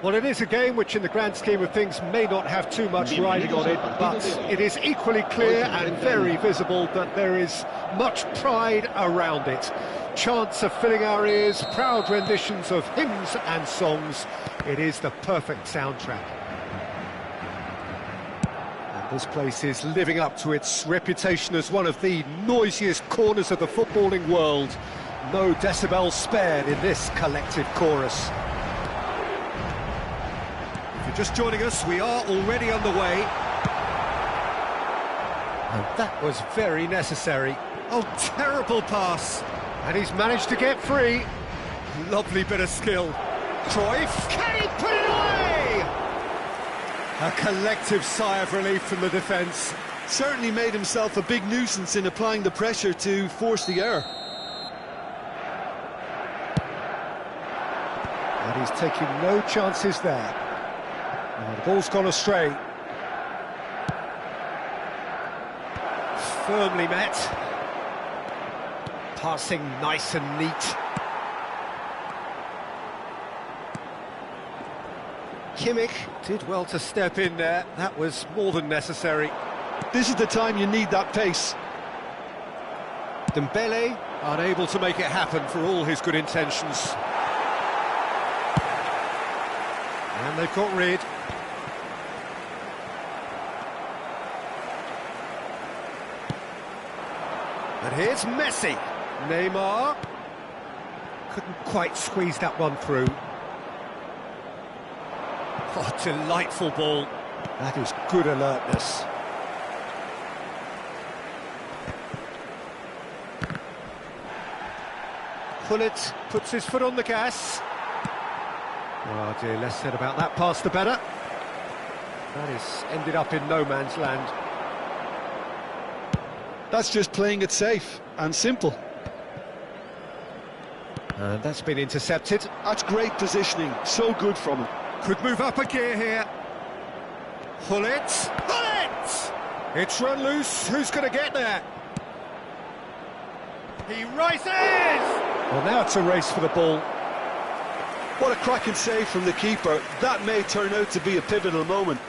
Well, it is a game which in the grand scheme of things may not have too much riding on it, but it is equally clear and very visible that there is much pride around it. Chants are filling our ears, proud renditions of hymns and songs. It is the perfect soundtrack. And this place is living up to its reputation as one of the noisiest corners of the footballing world. No decibels spared in this collective chorus. If you're just joining us, we are already underway. And that was very necessary. Oh, terrible pass. And he's managed to get free. Lovely bit of skill. Cruyff, can he put it away? A collective sigh of relief from the defence. Certainly made himself a big nuisance in applying the pressure to force the error. And he's taking no chances there. Oh, the ball's gone astray. Firmly met. Passing nice and neat. Kimmich did well to step in there. That was more than necessary. This is the time you need that pace. Dembele unable to make it happen for all his good intentions. And they've got rid. And here's Messi. Neymar couldn't quite squeeze that one through. Oh, delightful ball. That is good alertness. Pullet puts his foot on the gas. Oh dear, less said about that pass the better. That is ended up in no man's land. That's just playing it safe and simple. And that's been intercepted. That's great positioning, so good from him. Could move up a gear here. Pullet! Pullet! It's run loose, who's going to get there? He rises! Well, now it's a race for the ball. What a cracking save from the keeper. That may turn out to be a pivotal moment.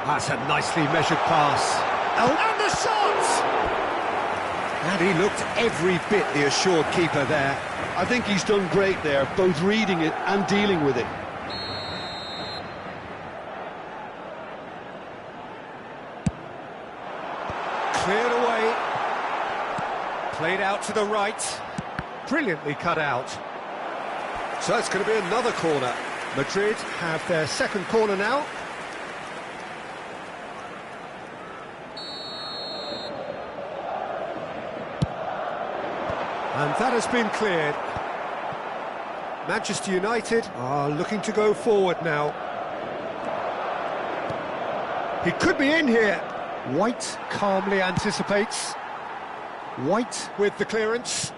That's a nicely measured pass. Oh, and the shot! And he looked every bit the assured keeper there. I think he's done great there, both reading it and dealing with it. Cleared away. Played out to the right. Brilliantly cut out. So it's going to be another corner. Madrid have their second corner now. And that has been cleared. Manchester United are looking to go forward now. He could be in here. White calmly anticipates. White with the clearance.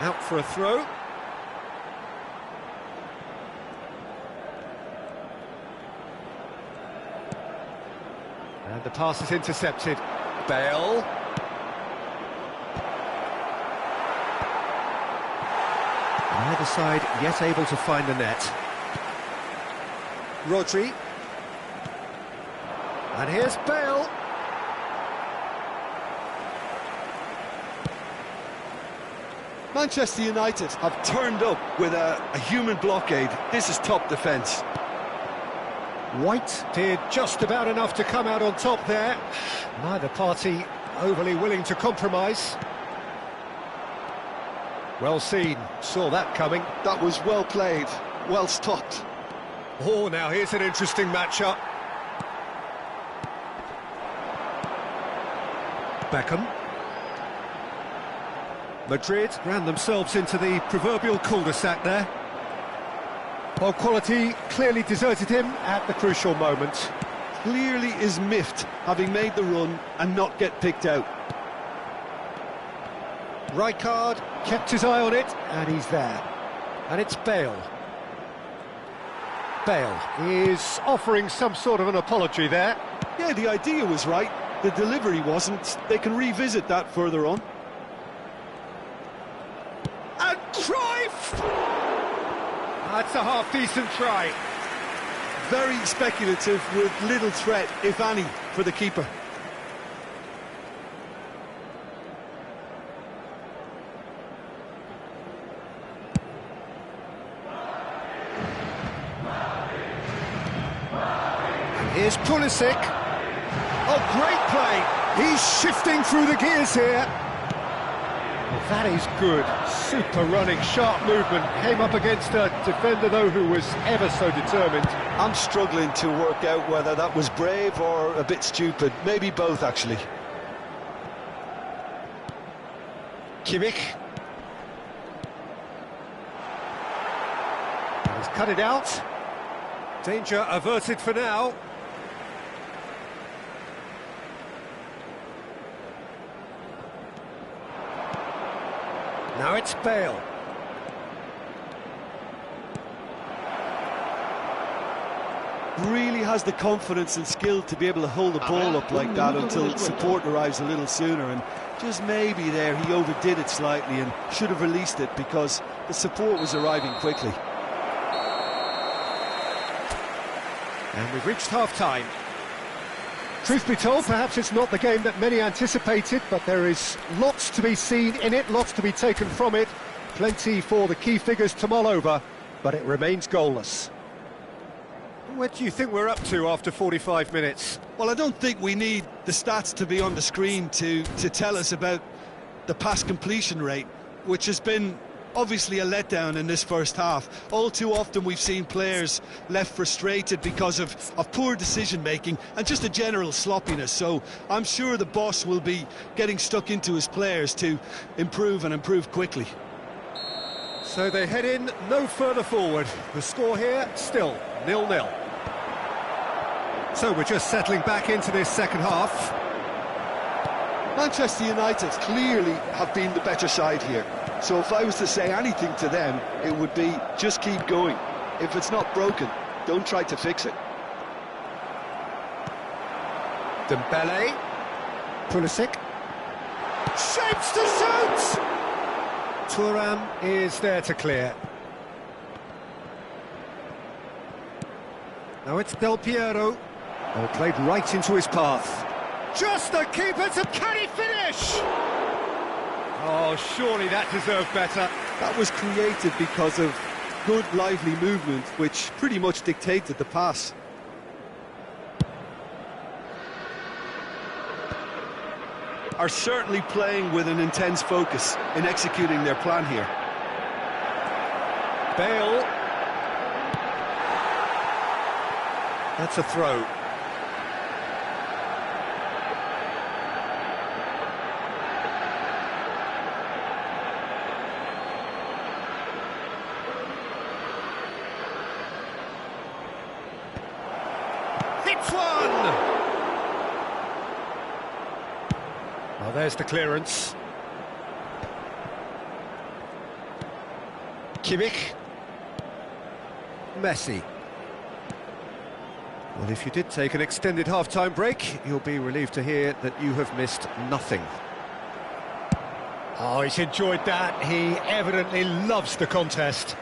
Out for a throw. And the pass is intercepted. Bale. Neither side yet able to find the net. Rodri. And here's Bale. Manchester United have turned up with a human blockade. This is top defence. White did just about enough to come out on top there. Neither party overly willing to compromise. Well seen, saw that coming. That was well played, well stopped. Oh, now here's an interesting matchup. Beckham. Madrid ran themselves into the proverbial cul-de-sac there. Well, quality clearly deserted him at the crucial moment. clearly is miffed, having made the run and not get picked out. Rijkaard kept his eye on it, and he's there. And it's Bale. Bale is offering some sort of an apology there. Yeah, the idea was right, the delivery wasn't. They can revisit that further on. And Cruyff! That's a half-decent try. Very speculative with little threat, if any, for the keeper. Here's Pulisic. Oh, great play. He's shifting through the gears here. Well, that is good. Super running, sharp movement. Came up against a defender, though, who was ever so determined. I'm struggling to work out whether that was brave or a bit stupid. Maybe both, actually. Kimmich. He's cut it out. Danger averted for now. Now it's Bale. Really has the confidence and skill to be able to hold the ball up like that until support arrives a little sooner, and just maybe there he overdid it slightly and should have released it because the support was arriving quickly. And we've reached half-time. Truth be told, perhaps it's not the game that many anticipated, but there is lots to be seen in it, lots to be taken from it. Plenty for the key figures to mull over, but it remains goalless. What do you think we're up to after 45 minutes? Well, I don't think we need the stats to be on the screen to tell us about the pass completion rate, which has been obviously a letdown in this first half. All too often we've seen players left frustrated because of poor decision-making and just a general sloppiness. So I'm sure the boss will be getting stuck into his players to improve and improve quickly. So they head in no further forward. The score here, still 0-0. So we're just settling back into this second half. Manchester United clearly have been the better side here. So if I was to say anything to them, it would be just keep going. If it's not broken, don't try to fix it. Dembele. Pulisic. Shapes to shoot! Thuram is there to clear. Now it's Del Piero. Oh, played right into his path. Just the keeper to... Can he finish? Oh, surely that deserved better. That was created because of good, lively movement, which pretty much dictated the pass. Are certainly playing with an intense focus in executing their plan here. Bale. That's a throw. Hits one! Well, there's the clearance. Kimmich. Messi. Well, if you did take an extended half-time break, you'll be relieved to hear that you have missed nothing. Oh, he's enjoyed that. He evidently loves the contest.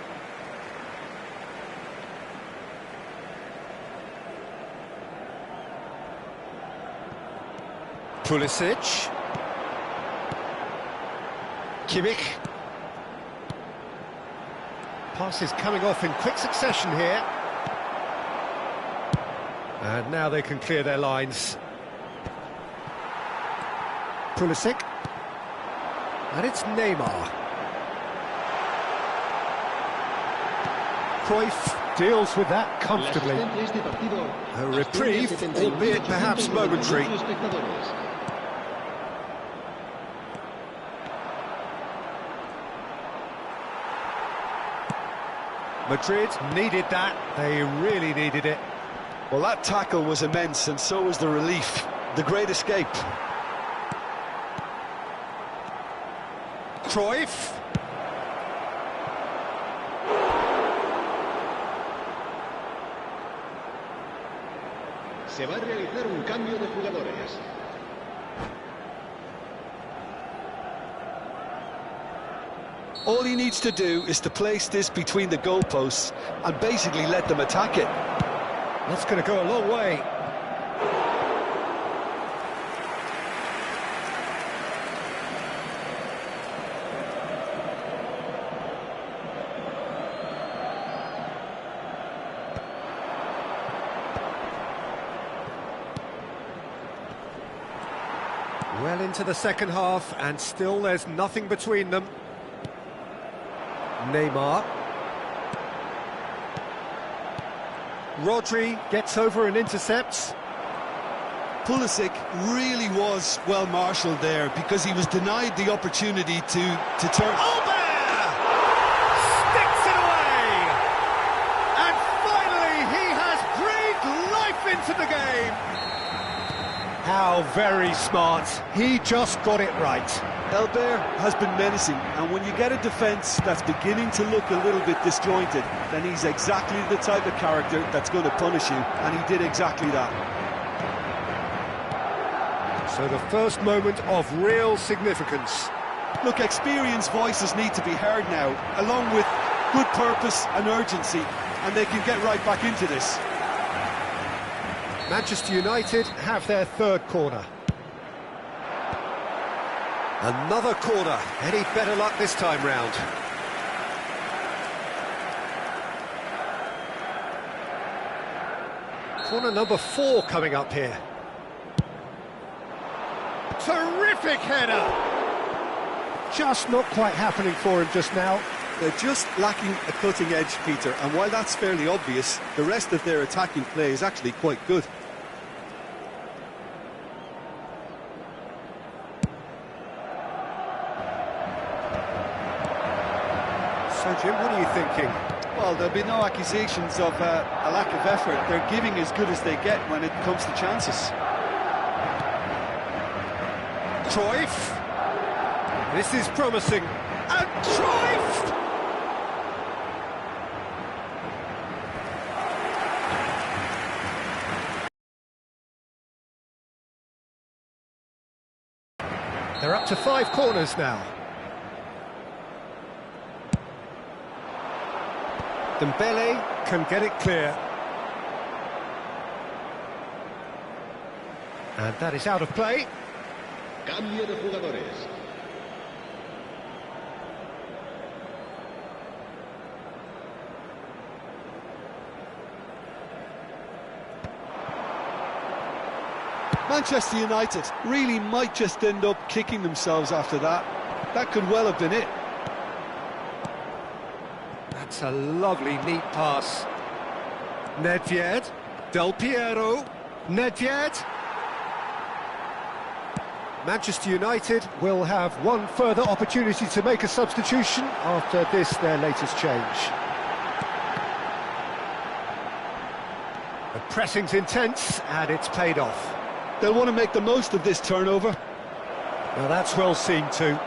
Pulisic. Kimmich. Passes coming off in quick succession here. And now they can clear their lines. Pulisic. And it's Neymar. Cruyff deals with that comfortably. A reprieve, albeit perhaps momentary. Madrid needed that. They really needed it. Well, that tackle was immense, and so was the relief. The great escape. Cruyff. Se va a realizar un cambio de jugadores. All he needs to do is to place this between the goalposts and basically let them attack it. That's going to go a long way. Well into the second half, and still there's nothing between them. Neymar. Rodri gets over and intercepts. Pulisic really was well marshalled there because he was denied the opportunity to turn. Albert sticks it away, and finally he has breathed life into the game. How very smart. He just got it right. Albert has been menacing, and when you get a defence that's beginning to look a little bit disjointed, then he's exactly the type of character that's going to punish you, and he did exactly that. So the first moment of real significance. Look, experienced voices need to be heard now, along with good purpose and urgency, and they can get right back into this. Manchester United have their third corner. Another corner. Any better luck this time round? Corner number 4 coming up here. Terrific header! Just not quite happening for him just now. They're just lacking a cutting edge, Peter, and while that's fairly obvious, the rest of their attacking play is actually quite good. So, Jim, what are you thinking? Well, there'll be no accusations of a lack of effort. They're giving as good as they get when it comes to chances. Cruyff. This is promising. And Cruyff! They're up to 5 corners now. Dembele can get it clear. And that is out of play. Cambio de jugadores. Manchester United really might just end up kicking themselves after that. That could well have been it. That's a lovely, neat pass. Nedved, Del Piero, Nedved. Manchester United will have one further opportunity to make a substitution after this, their latest change. The pressing's intense, and it's paid off. They'll want to make the most of this turnover. Now that's well seen too.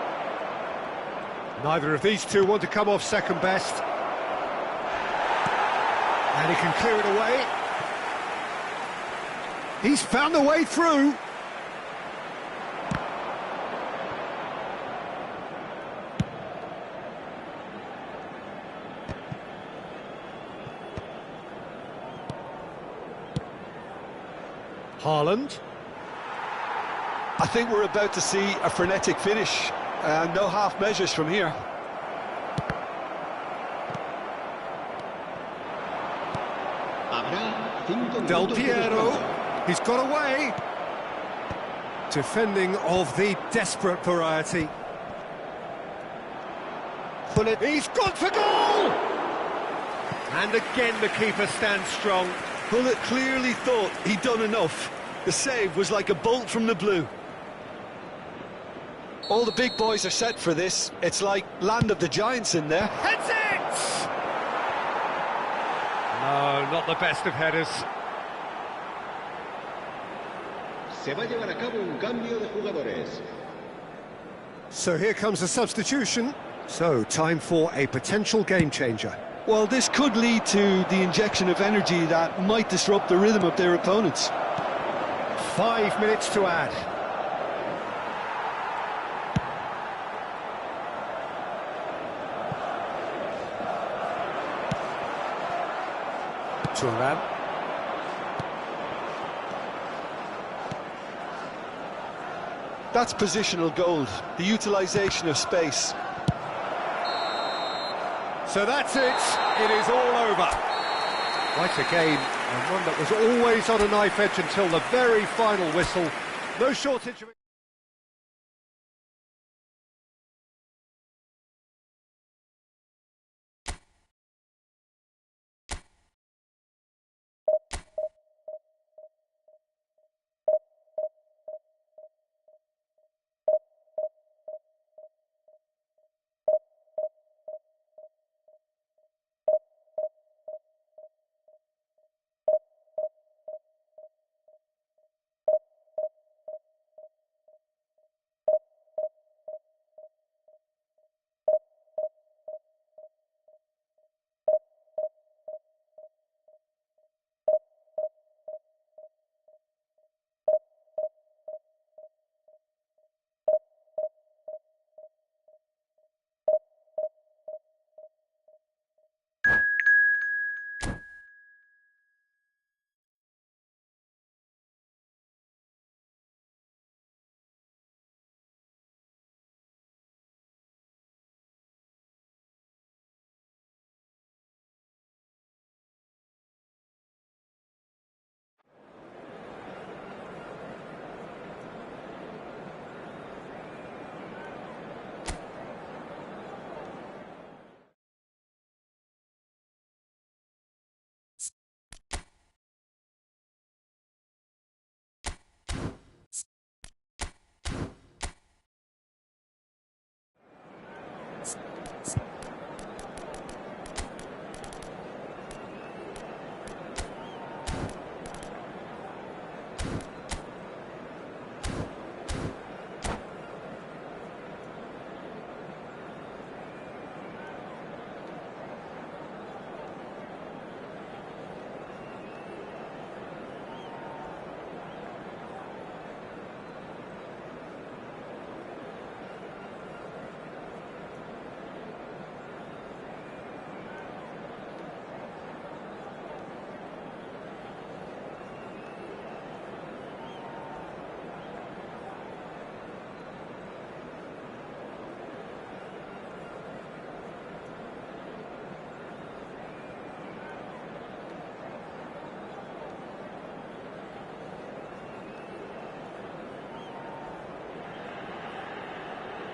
Neither of these two want to come off second best. And he can clear it away. He's found the way through. Haaland. I think we're about to see a frenetic finish. No half measures from here. Del Piero, he's got away. Defending of the desperate variety. He's gone for goal! And again the keeper stands strong. Bullet clearly thought he'd done enough. The save was like a bolt from the blue. All the big boys are set for this. It's like Land of the Giants in there. Heads it! No, not the best of headers. Se va a llevar a cabo un cambio de jugadores. So here comes a substitution. So, time for a potential game changer. Well, this could lead to the injection of energy that might disrupt the rhythm of their opponents. 5 minutes to add. Turan. That's positional gold, the utilisation of space. So that's it. It is all over. Quite a game, and one that was always on a knife edge until the very final whistle. No shortage of...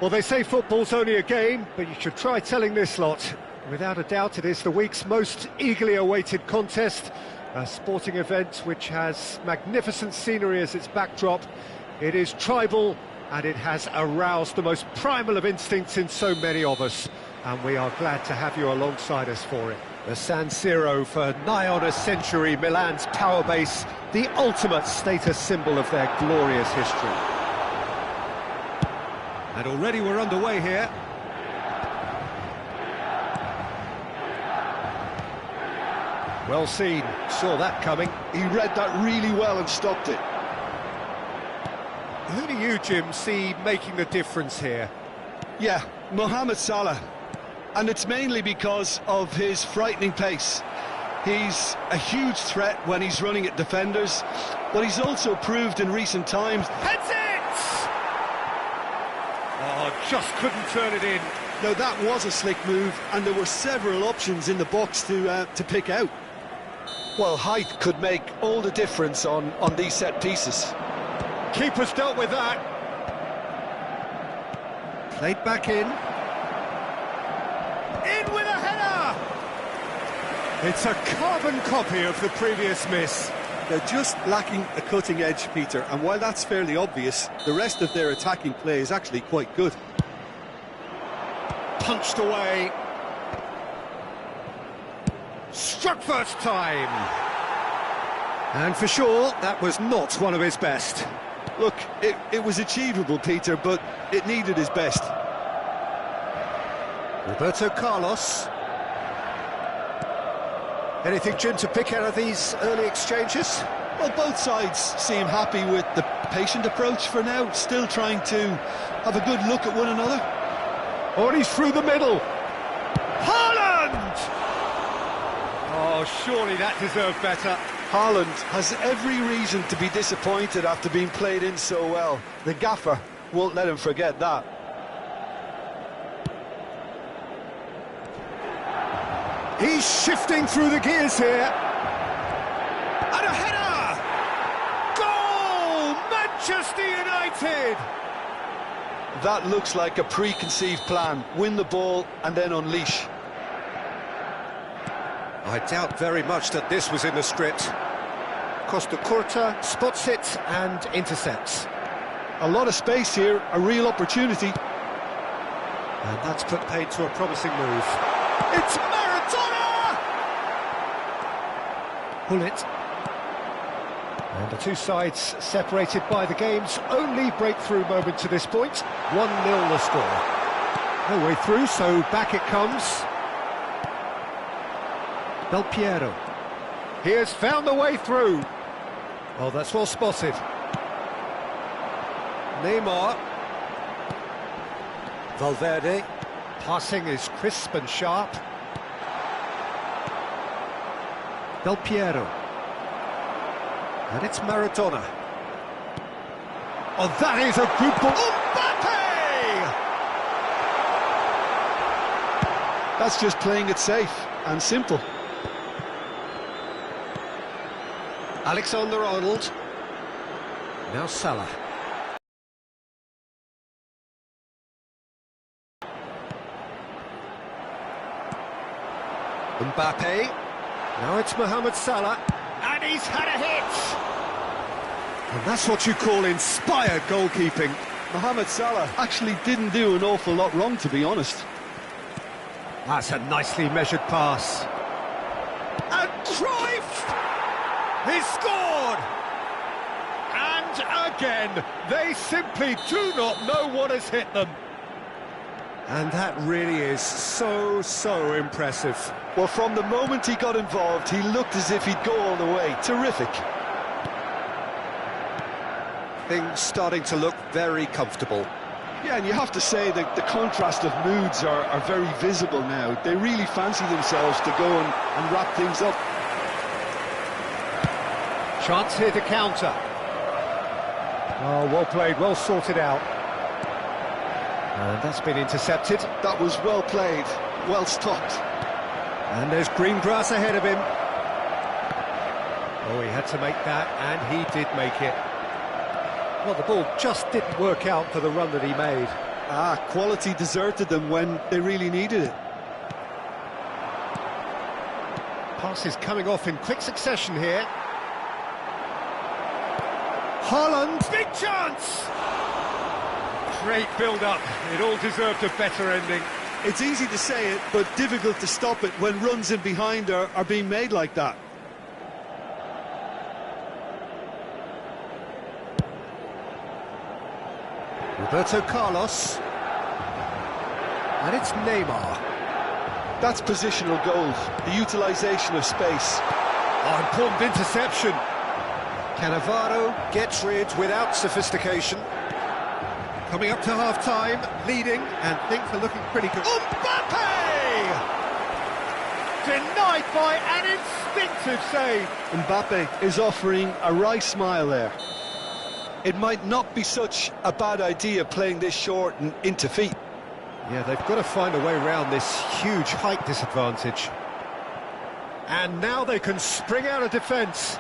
Well, they say football's only a game, but you should try telling this lot. Without a doubt, it is the week's most eagerly awaited contest, a sporting event which has magnificent scenery as its backdrop. It is tribal, and it has aroused the most primal of instincts in so many of us, and we are glad to have you alongside us for it. The San Siro, for nigh on a century, Milan's power base, the ultimate status symbol of their glorious history. And already we're underway here. Well seen, saw that coming. He read that really well and stopped it. Who do you, Jim, see making the difference here? Yeah, Mohamed Salah. And it's mainly because of his frightening pace. He's a huge threat when he's running at defenders, but he's also proved in recent times... Heads it! Oh, just couldn't turn it in. Now that was a slick move, and there were several options in the box to pick out. Well, height could make all the difference on these set pieces. Keeper's dealt with that. Played back in. In with a header! It's a carbon copy of the previous miss. They're just lacking a cutting edge, Peter, and while that's fairly obvious, the rest of their attacking play is actually quite good. Punched away. Struck first time. And for sure, that was not one of his best. Look, it was achievable, Peter, but it needed his best. Roberto Carlos. Anything, Jim, to pick out of these early exchanges? Well, both sides seem happy with the patient approach for now, still trying to have a good look at one another. Oh, and he's through the middle. Haaland! Oh, surely that deserved better. Haaland has every reason to be disappointed after being played in so well. The gaffer won't let him forget that. He's shifting through the gears here. And a header! Goal! Manchester United! That looks like a preconceived plan. Win the ball and then unleash. I doubt very much that this was in the script. Costa Curta spots it and intercepts. A lot of space here, a real opportunity. And that's put paid to a promising move. It's Maradona! Pull it. And the two sides separated by the game's only breakthrough moment to this point. 1-0 the score. No way through, so back it comes. Del Piero. He has found the way through. Oh, that's well spotted. Neymar. Valverde. Passing is crisp and sharp. Del Piero. And it's Maradona. Oh, that is a good ball. Mbappe! That's just playing it safe and simple. Alexander-Arnold. Now Salah. Mbappe. Now it's Mohamed Salah. And he's had a hit! And that's what you call inspired goalkeeping. Mohamed Salah actually didn't do an awful lot wrong, to be honest. That's a nicely measured pass. And Cruyff! He's scored! And again, they simply do not know what has hit them. And that really is so impressive. Well, from the moment he got involved, he looked as if he'd go all the way. Terrific. Things starting to look very comfortable. Yeah, and you have to say that the contrast of moods are very visible now. They really fancy themselves to go and wrap things up. Chance here to counter. Oh, well played, well sorted out. And that's been intercepted. That was well played, well stopped. And there's green grass ahead of him. Oh, he had to make that, and he did make it. Well, the ball just didn't work out for the run that he made. Quality deserted them when they really needed it. Passes coming off in quick succession here. Haaland, big chance! Great build-up, it all deserved a better ending. It's easy to say it, but difficult to stop it when runs in behind are being made like that. Roberto Carlos. And it's Neymar. That's positional goal, the utilisation of space. Oh, important interception. Cannavaro gets rid without sophistication. Coming up to half-time, leading, and things are looking pretty good. Mbappe! Denied by an instinctive save. Mbappe is offering a wry smile there. It might not be such a bad idea playing this short and into feet. Yeah, they've got to find a way around this huge height disadvantage. And now they can spring out of defence.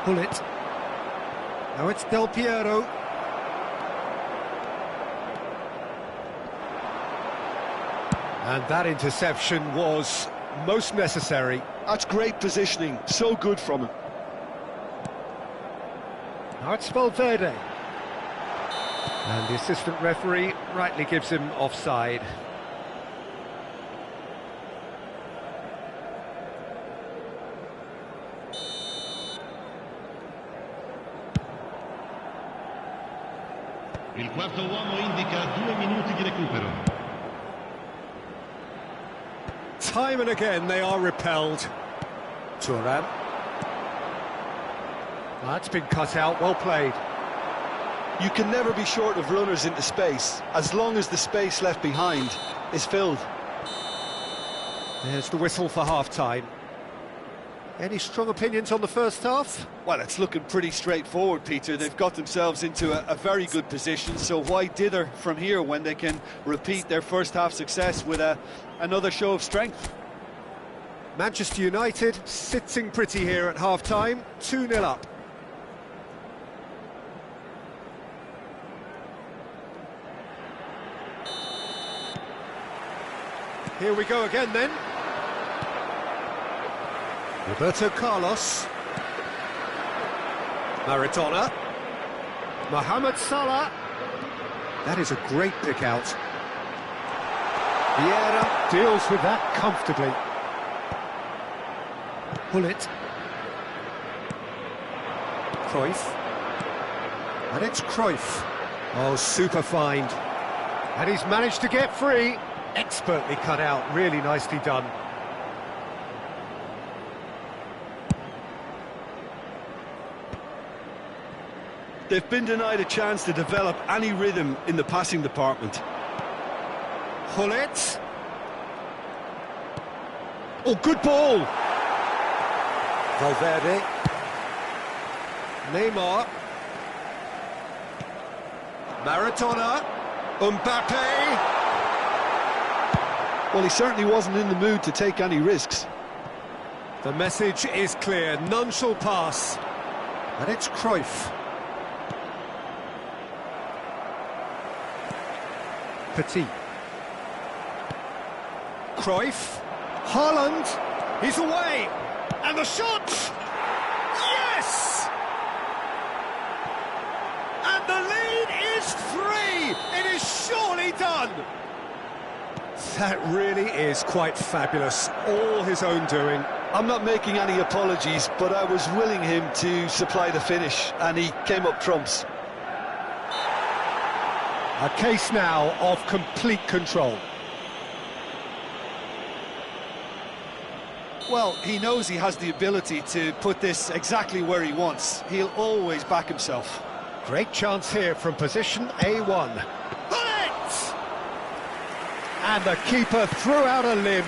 Pull it. Now it's Del Piero. And that interception was most necessary. That's great positioning, so good from him. Now it's Valverde. And the assistant referee rightly gives him offside. Il quarto uomo indica 2 minuti di recupero. Time and again they are repelled. Turan. That's been cut out, well played. You can never be short of runners into space, as long as the space left behind is filled. There's the whistle for half-time. Any strong opinions on the first half? Well, it's looking pretty straightforward, Peter. They've got themselves into a very good position, so why dither from here when they can repeat their first half success with another show of strength? Manchester United sitting pretty here at half-time, 2-0 up. Here we go again then. Roberto Carlos. Maradona. Mohamed Salah. That is a great pick out. Vieira deals with that comfortably. Hullet. Cruyff. And it's Cruyff. Oh, super find. And he's managed to get free. Expertly cut out, really nicely done. They've been denied a chance to develop any rhythm in the passing department. Hullet. Oh, good ball. Valverde. Neymar. Maradona. Mbappe. Well, he certainly wasn't in the mood to take any risks. The message is clear, none shall pass. And it's Cruyff. Petit. Cruyff. Haaland. He's away. And the shot! Yes! And the lead is 3! It is surely done! That really is quite fabulous, all his own doing. I'm not making any apologies, but I was willing him to supply the finish, and he came up trumps. A case now of complete control. Well, he knows he has the ability to put this exactly where he wants. He'll always back himself. Great chance here from position A1. Bullet! And the keeper threw out a limb.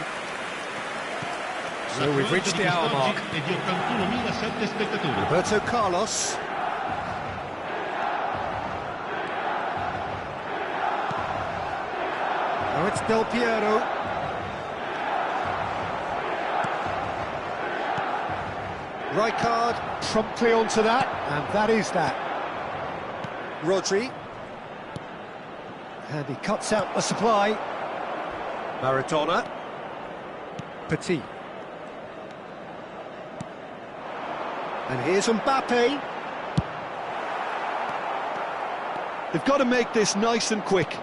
So we've reached the hour mark. Roberto Carlos. Now it's Del Piero. Rijkaard promptly onto that, and that is that. Rodri. And he cuts out the supply. Maradona. Petit. And here's Mbappe. They've got to make this nice and quick.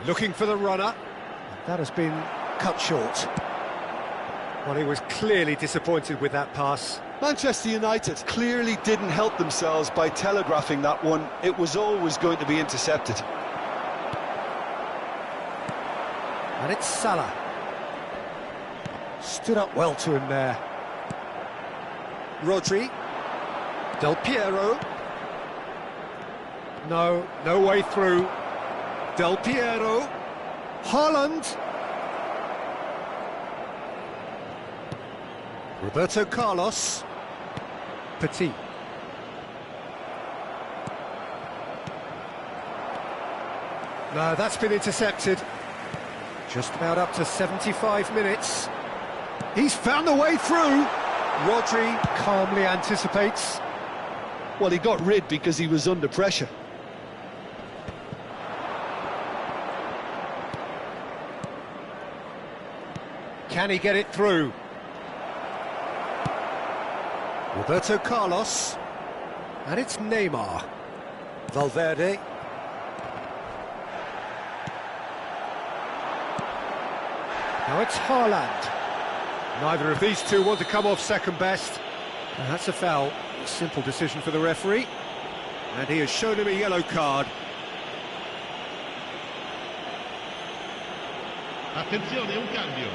Looking for the runner. That has been cut short. Well, he was clearly disappointed with that pass. Manchester United clearly didn't help themselves by telegraphing that one. It was always going to be intercepted. And it's Salah. Stood up well to him there. Rodri. Del Piero. No way through. Del Piero. Haaland. Roberto Carlos. Petit. No, that's been intercepted. Just about up to 75 minutes. He's found the way through. Rodri calmly anticipates. Well, he got rid because he was under pressure. Can he get it through? Roberto Carlos. And it's Neymar. Valverde. Now it's Haaland. Neither of these two want to come off second best. And that's a foul. A simple decision for the referee. And he has shown him a yellow card. Attenzione, un cambio.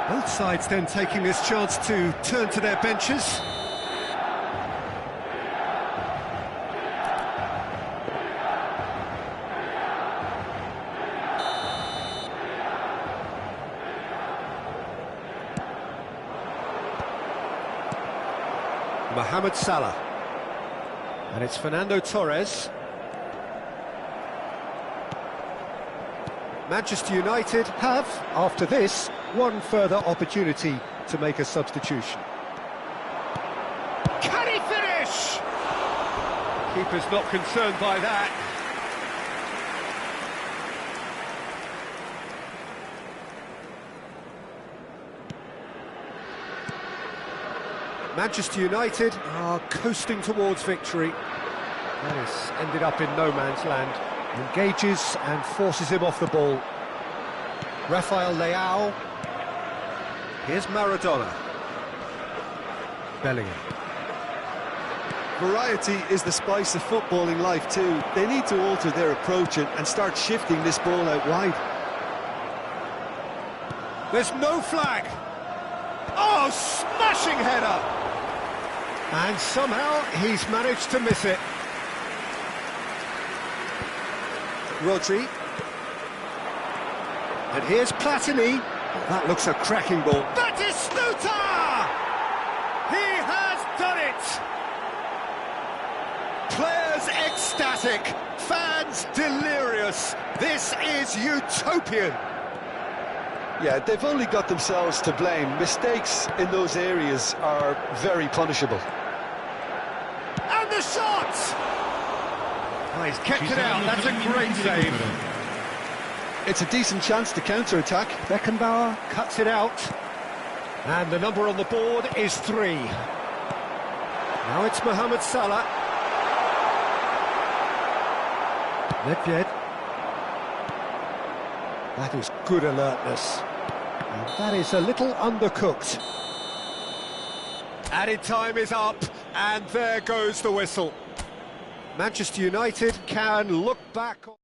Both sides then taking this chance to turn to their benches. Mohamed Salah. And it's Fernando Torres. Manchester United have, after this, one further opportunity to make a substitution. Can he finish? Keeper's not concerned by that. Manchester United are coasting towards victory. That has ended up in no man's land. Engages and forces him off the ball. Rafael Leao. Here's Maradona. Bellingham. Variety is the spice of footballing life too. They need to alter their approach and start shifting this ball out wide. There's no flag. Oh, smashing header! And somehow he's managed to miss it. Rodri. And here's Platini. That looks a cracking ball. Batistuta! He has done it! Players ecstatic, fans delirious. This is utopian. Yeah, they've only got themselves to blame. Mistakes in those areas are very punishable. And the shot! Oh, he's kept it out, that's a great save. It's a decent chance to counter-attack. Beckenbauer cuts it out. And the number on the board is 3. Now it's Mohamed Salah. Nedved. That is good alertness. And that is a little undercooked. Added time is up, and there goes the whistle. Manchester United can look back on...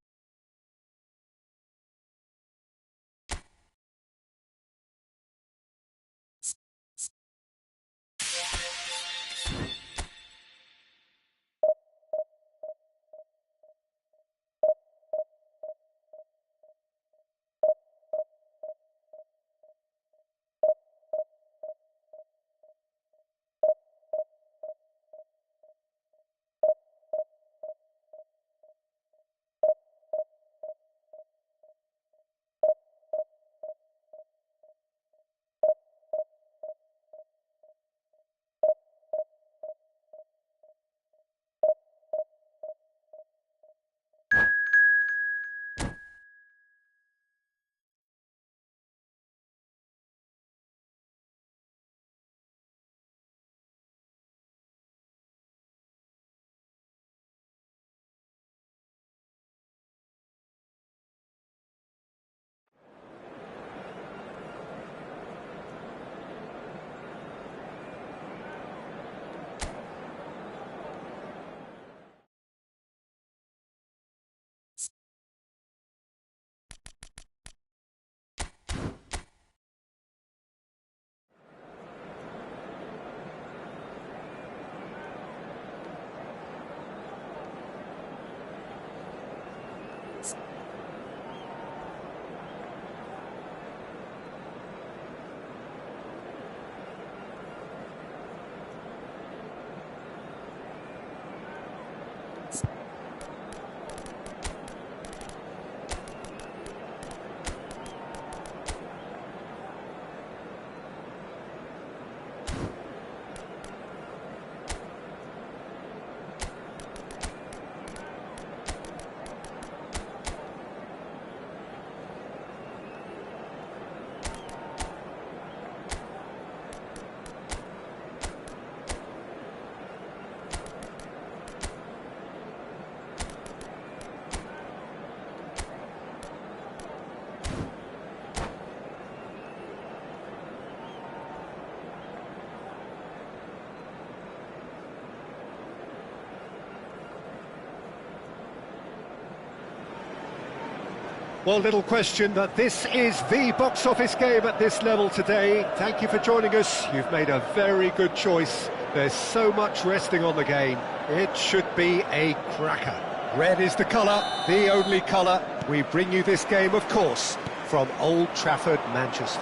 Well, little question that this is the box office game at this level today. Thank you for joining us. You've made a very good choice. There's so much resting on the game. It should be a cracker. Red is the colour, the only colour. We bring you this game, of course, from Old Trafford, Manchester.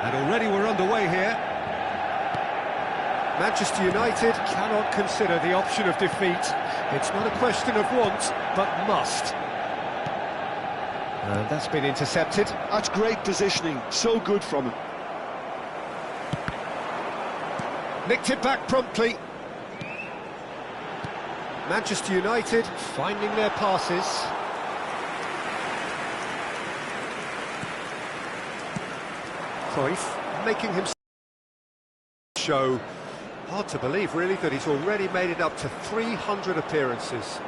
And already we're underway here. Manchester United cannot consider the option of defeat. It's not a question of want, but must. And that's been intercepted. That's great positioning, so good from him. Nicked it back promptly. Manchester United finding their passes. Cruyff making himself show. Hard to believe, really, that he's already made it up to 300 appearances.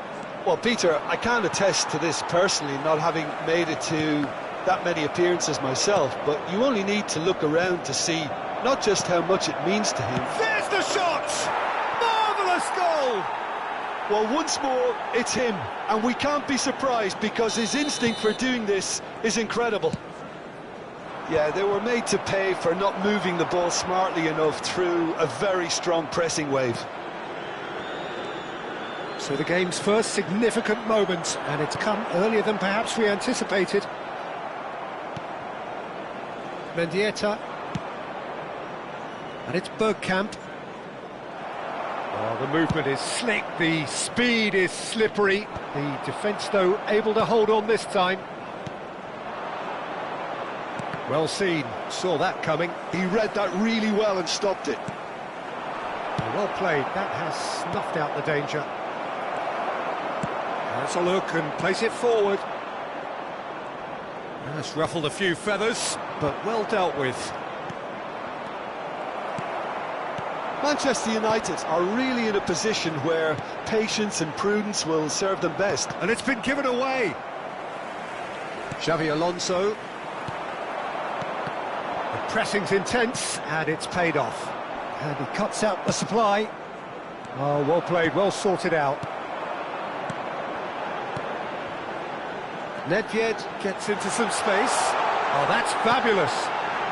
Well, Peter, I can't attest to this personally, not having made it to that many appearances myself, but you only need to look around to see not just how much it means to him. There's the shot! Marvellous goal! Well, once more, it's him, and we can't be surprised because his instinct for doing this is incredible. Yeah, they were made to pay for not moving the ball smartly enough through a very strong pressing wave. So the game's first significant moment, and it's come earlier than perhaps we anticipated. Mendieta. And it's Bergkamp. Oh, the movement is slick, the speed is slippery. The defence, though, able to hold on this time. Well seen, saw that coming. He read that really well and stopped it. Well played, that has snuffed out the danger. Has a look and place it forward. That's ruffled a few feathers, but well dealt with. Manchester United are really in a position where patience and prudence will serve them best. And it's been given away. Xavi Alonso. The pressing's intense, and it's paid off. And he cuts out the supply. Oh, well played, well sorted out. Nedved gets into some space. Oh, that's fabulous.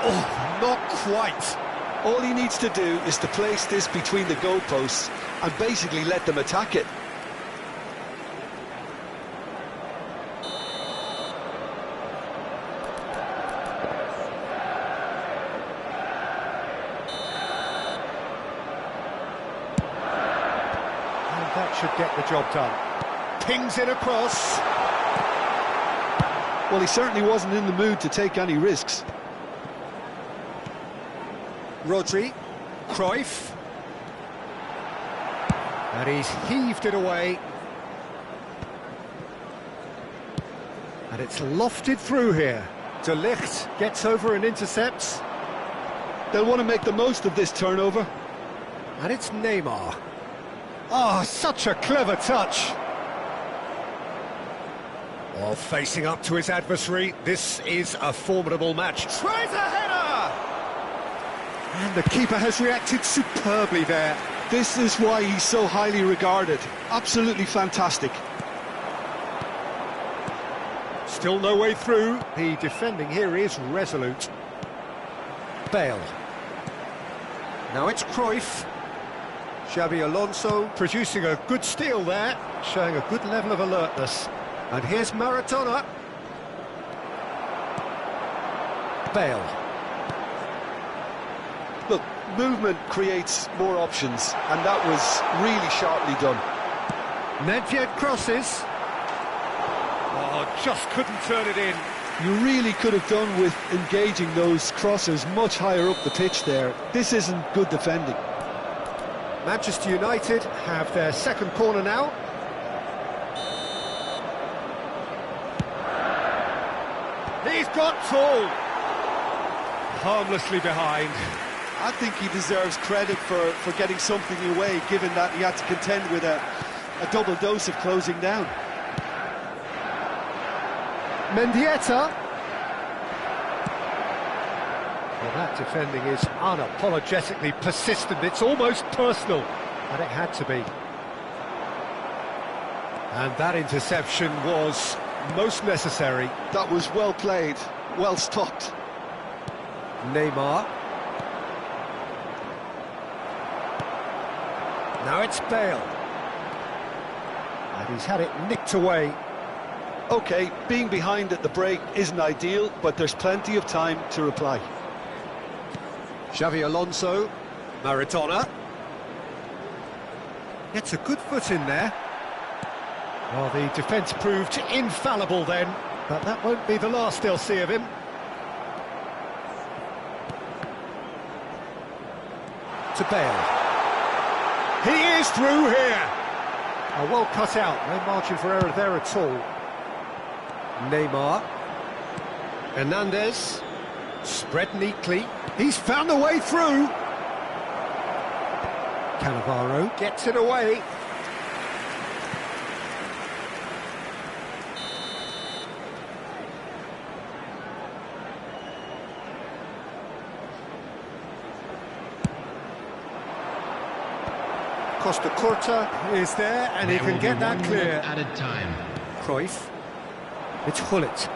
Oh, not quite. All he needs to do is to place this between the goalposts and basically let them attack it. And that should get the job done. Pings it across. Well, he certainly wasn't in the mood to take any risks. Rodri, Cruyff, and he's heaved it away, and it's lofted through here. De Ligt gets over and intercepts. They'll want to make the most of this turnover. And it's Neymar. Oh, such a clever touch. Well, facing up to his adversary, this is a formidable match. Tries a header! And the keeper has reacted superbly there. This is why he's so highly regarded. Absolutely fantastic. Still no way through. The defending here is resolute. Bale. Now it's Cruyff. Xabi Alonso producing a good steal there, showing a good level of alertness. And here's Maradona. Bale. Look, movement creates more options, and that was really sharply done. Nedved crosses. Oh, just couldn't turn it in. You really could have done with engaging those crossers much higher up the pitch there. This isn't good defending. Manchester United have their second corner now. He's got tall. Harmlessly behind. I think he deserves credit for getting something away, given that he had to contend with a double dose of closing down. Mendieta. Well, that defending is unapologetically persistent. It's almost personal, and it had to be. And that interception was most necessary. That was well played, well stopped. Neymar. Now it's Bale. And he's had it nicked away. OK, being behind at the break isn't ideal, but there's plenty of time to reply. Xavi Alonso. Maradona. Gets a good foot in there. Well, the defence proved infallible then, but that won't be the last they'll see of him. To Bale. He is through here! Well cut out, no margin for error there at all. Neymar. Hernandez. Spread neatly. He's found a way through. Cannavaro gets it away. Costa Curta is there, and he can get that clear. Added time. Cruyff. It's Hullet.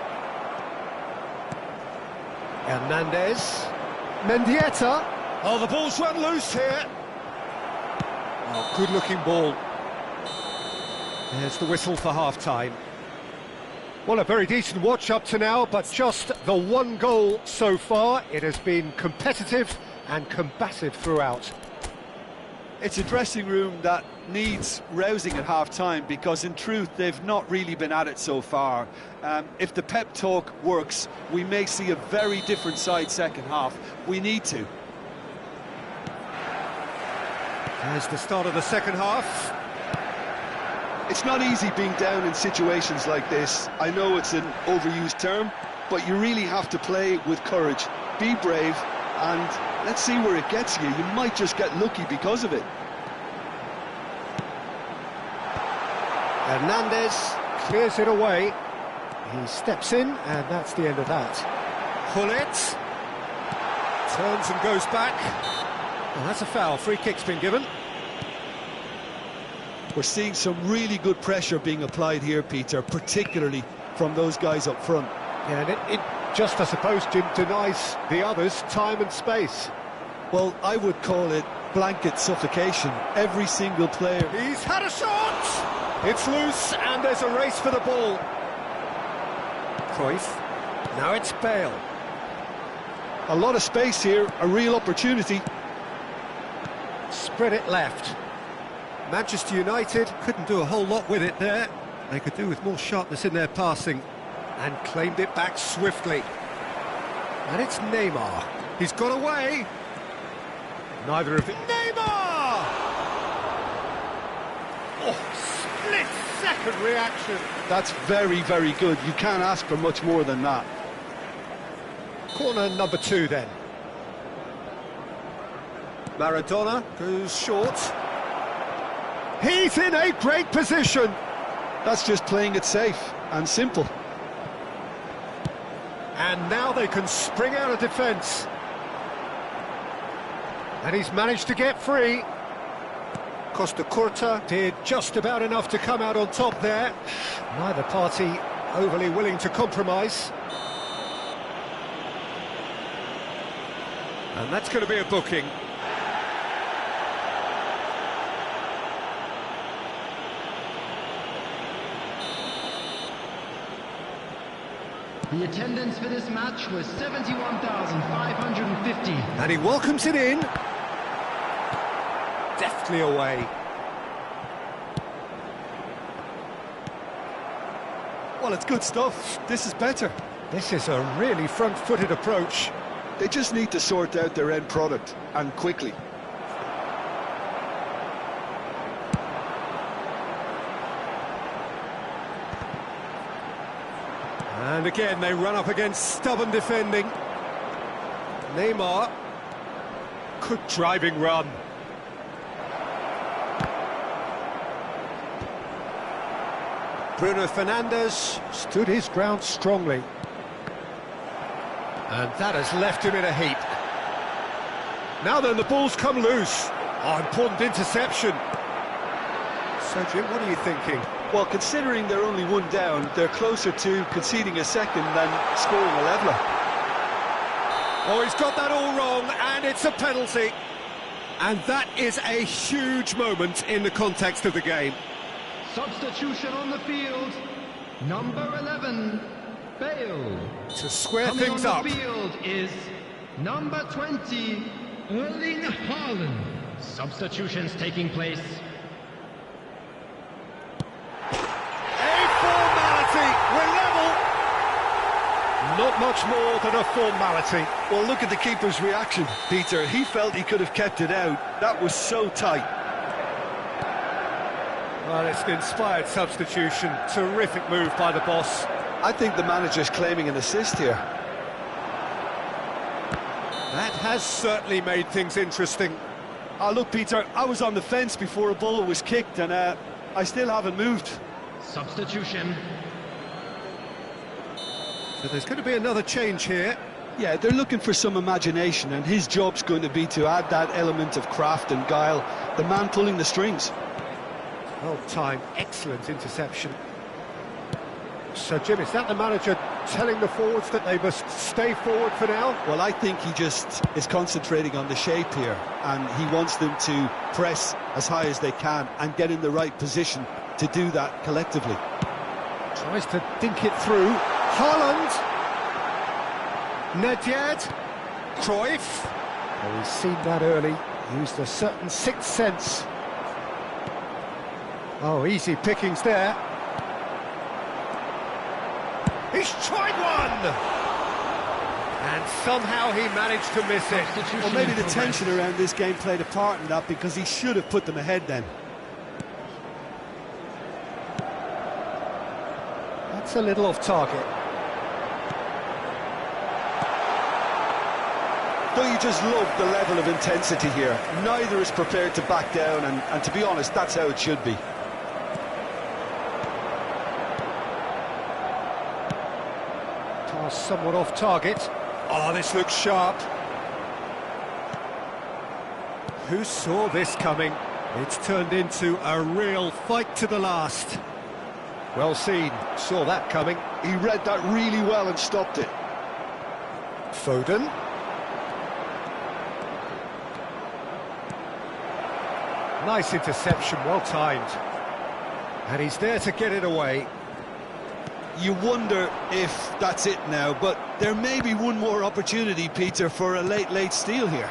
Hernandez. Mendieta. Oh, the ball's run loose here. Oh, good-looking ball. There's the whistle for half-time. Well, a very decent watch up to now, but just the one goal so far. It has been competitive and combative throughout. It's a dressing room that needs rousing at half-time because, in truth, they've not really been at it so far. If the pep talk works, we may see a very different side second half. We need to. There's the start of the second half. It's not easy being down in situations like this. I know it's an overused term, but you really have to play with courage. Be brave, and let's see where it gets you. You might just get lucky because of it. Hernandez clears it away. He steps in, and that's the end of that. Hullet turns and goes back. Well, that's a foul. Free kick's been given. We're seeing some really good pressure being applied here, Peter, particularly from those guys up front. Yeah, and it just, I suppose, Jim, denies the others time and space. Well, I would call it blanket suffocation. Every single player. He's had a shot! It's loose, and there's a race for the ball. Cruyff. Now it's Bale. A lot of space here, a real opportunity. Spread it left. Manchester United couldn't do a whole lot with it there. They could do with more sharpness in their passing. And claimed it back swiftly. And it's Neymar. He's got away. Neither of it. Neymar! Oh, split-second reaction. That's very, very good. You can't ask for much more than that. Corner number 2 then. Maradona goes short. He's in a great position. That's just playing it safe and simple. And now they can spring out of defence. And he's managed to get free. Costa Curta did just about enough to come out on top there. Neither party overly willing to compromise. And that's going to be a booking. The attendance for this match was 71,550. And he welcomes it in. Deftly away. Well, it's good stuff. This is better. This is a really front-footed approach. They just need to sort out their end product, and quickly. And again, they run up against stubborn defending. Neymar. Good driving run. Bruno Fernandes stood his ground strongly. And that has left him in a heap. Now then, the ball's come loose. Oh, important interception. So, Jim, what are you thinking? Well, considering they're only one down, they're closer to conceding a second than scoring a leveller. Oh, he's got that all wrong, and it's a penalty. And that is a huge moment in the context of the game. Substitution on the field. Number 11, Bale. To square Coming things on up. the field is number 20, Erling Haaland. Substitutions taking place. A formality. We're level. Not much more than a formality. Well, look at the keeper's reaction, Peter. He felt he could have kept it out. That was so tight. Well, it's an inspired substitution. Terrific move by the boss. I think the manager's claiming an assist here. That has certainly made things interesting. Oh, look, Peter, I was on the fence before a ball was kicked, and I still haven't moved. Substitution. So there's going to be another change here. Yeah, they're looking for some imagination, and his job's going to be to add that element of craft and guile, the man pulling the strings. Well timed, excellent interception. So, Jim, is that the manager telling the forwards that they must stay forward for now? Well, I think he just is concentrating on the shape here, and he wants them to press as high as they can and get in the right position to do that collectively. Tries to dink it through. Haaland. Nedved. Cruyff. Oh, he's seen that early. Used a certain sixth sense. Oh, easy pickings there. He's tried one! And somehow he managed to miss it. Well, maybe the tension around this game played a part in that, because he should have put them ahead then. That's a little off target. Don't you just love the level of intensity here? Neither is prepared to back down, and to be honest, that's how it should be. Pass somewhat off target. Oh, this looks sharp. Who saw this coming? It's turned into a real fight to the last. Well seen, saw that coming. He read that really well and stopped it. Foden. Nice interception, well timed. And he's there to get it away. You wonder if that's it now, but there may be one more opportunity, Peter, for a late steal here.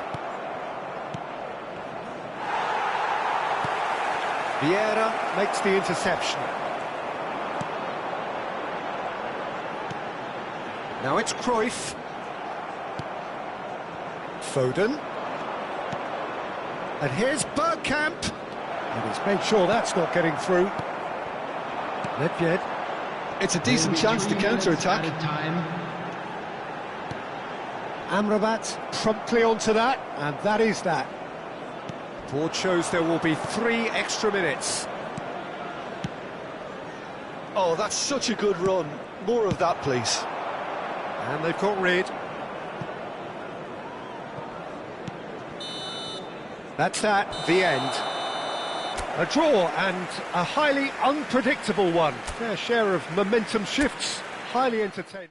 Vieira makes the interception. Now it's Cruyff. Foden. And here's Bergkamp. And he's made sure that's not getting through. Nedved. It's a decent chance to counter-attack. Amrabat promptly onto that, and that is that. Board shows there will be 3 extra minutes. Oh, that's such a good run. More of that, please. And they've got rid. That's that, the end. A draw, and a highly unpredictable one. Fair share of momentum shifts, highly entertaining.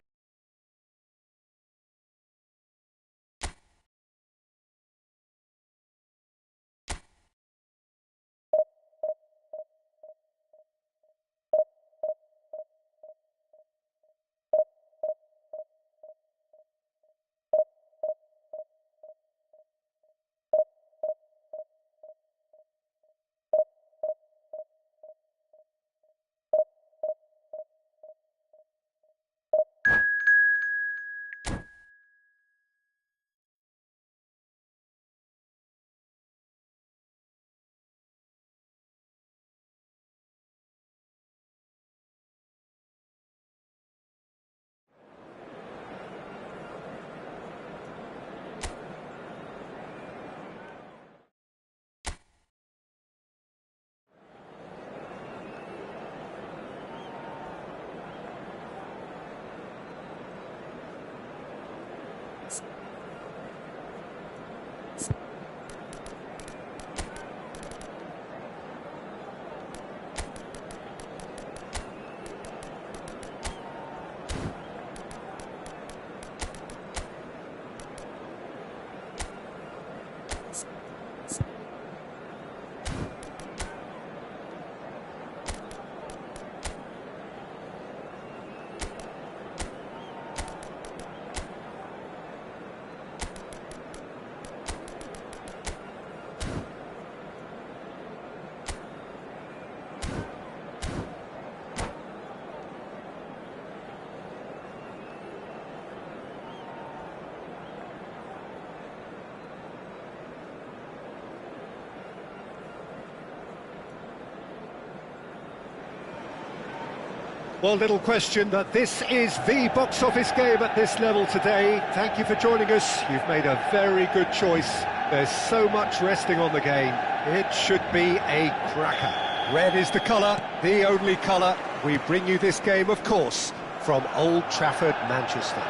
Well, little question that this is the box office game at this level today. Thank you for joining us. You've made a very good choice. There's so much resting on the game. It should be a cracker. Red is the colour, the only colour. We bring you this game, of course, from Old Trafford, Manchester.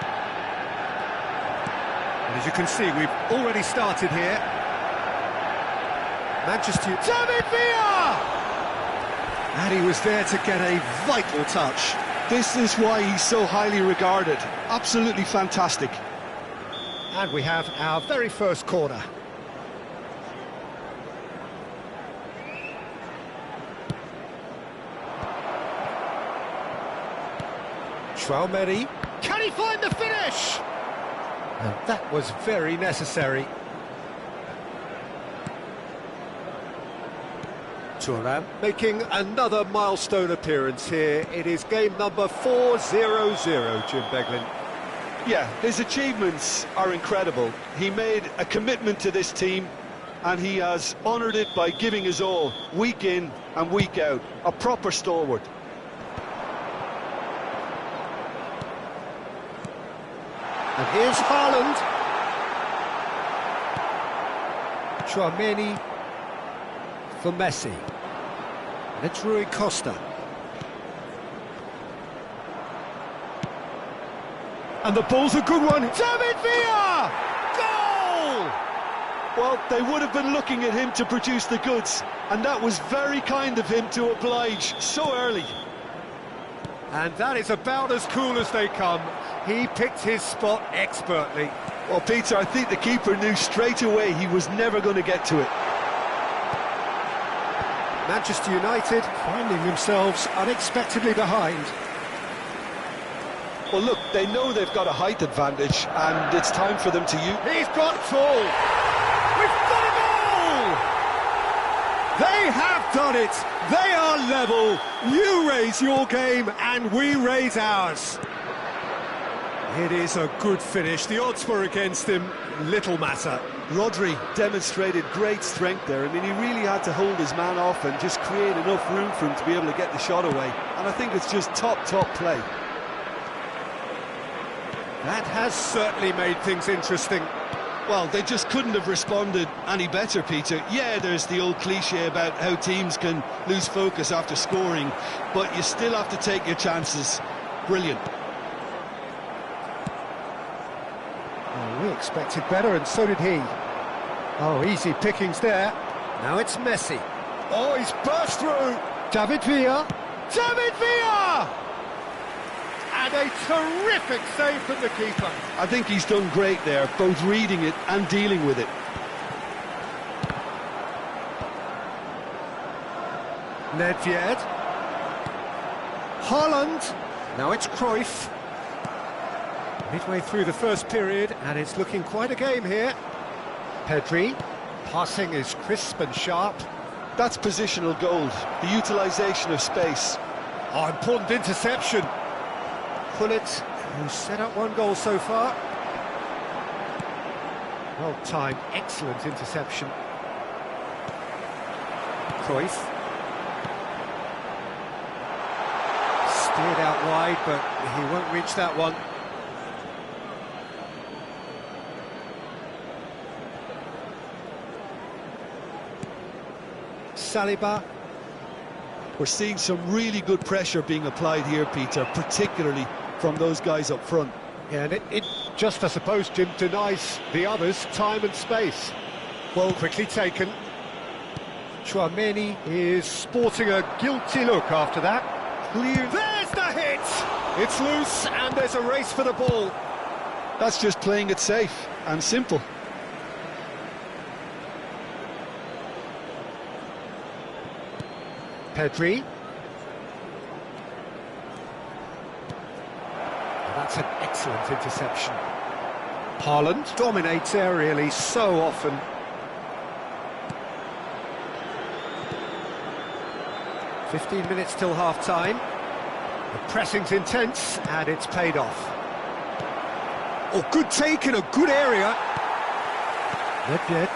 And as you can see, we've already started here. Manchester... David Villa! And he was there to get a vital touch. This is why he's so highly regarded. Absolutely fantastic. And we have our very first corner. Traoré. Can he find the finish? And that was very necessary. Thuram making another milestone appearance here. It is game number 400, Jim Beglin. Yeah, his achievements are incredible. He made a commitment to this team and he has honoured it by giving his all, week in and week out. A proper stalwart. And here's Haaland. Traoré for Messi. And it's Rui Costa. And the ball's a good one. David Villa! Goal! Well, they would have been looking at him to produce the goods, and that was very kind of him to oblige so early. And that is about as cool as they come. He picked his spot expertly. Well, Peter, I think the keeper knew straight away he was never going to get to it. Manchester United finding themselves unexpectedly behind. Well, look, they know they've got a height advantage, and it's time for them to use... He's got tall! We've got a goal! They have done it! They are level! You raise your game, and we raise ours. It is a good finish. The odds were against him. Little matter. Rodri demonstrated great strength there. I mean, he really had to hold his man off and just create enough room for him to be able to get the shot away. And I think it's just top play. That has certainly made things interesting. Well, they just couldn't have responded any better, Peter. Yeah, there's the old cliche about how teams can lose focus after scoring, but you still have to take your chances. Brilliant. We expected better, and so did he. Oh, easy pickings there. Now it's Messi. Oh, he's burst through. David Villa. David Villa! And a terrific save from the keeper. I think he's done great there, both reading it and dealing with it. Nedved. Haaland. Now it's Cruyff. Midway through the first period, and it's looking quite a game here. Pedri, passing is crisp and sharp. That's positional gold, the utilisation of space. Oh, important interception. Pullet, who's set up one goal so far. Well timed, excellent interception. Cruyff. Steered out wide, but he won't reach that one. Saliba. We're seeing some really good pressure being applied here, Peter, particularly from those guys up front. Yeah, and it just, I suppose, Jim, denies the others time and space. Well, quickly taken. Traoré is sporting a guilty look after that. Clear. There's the hit! It's loose, and there's a race for the ball. That's just playing it safe and simple. Pedri. That's an excellent interception. Haaland dominates aerially so often. "15 minutes till half-time. The pressing's intense, and it's paid off. Oh, good take in a good area. Nedved.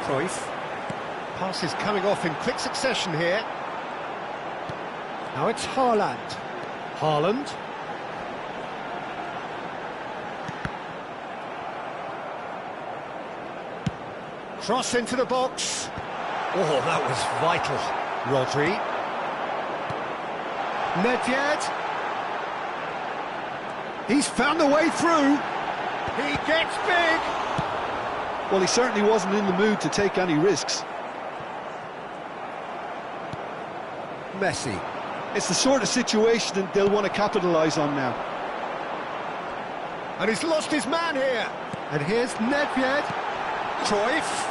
Cruyff. Passes coming off in quick succession here. Now it's Haaland. Haaland. Cross into the box. Oh, that was vital. Rodri. Nedved. He's found a way through. He gets big. Well, he certainly wasn't in the mood to take any risks. Messi. It's the sort of situation that they'll want to capitalise on now. And he's lost his man here. And here's Nedved. Cruyff.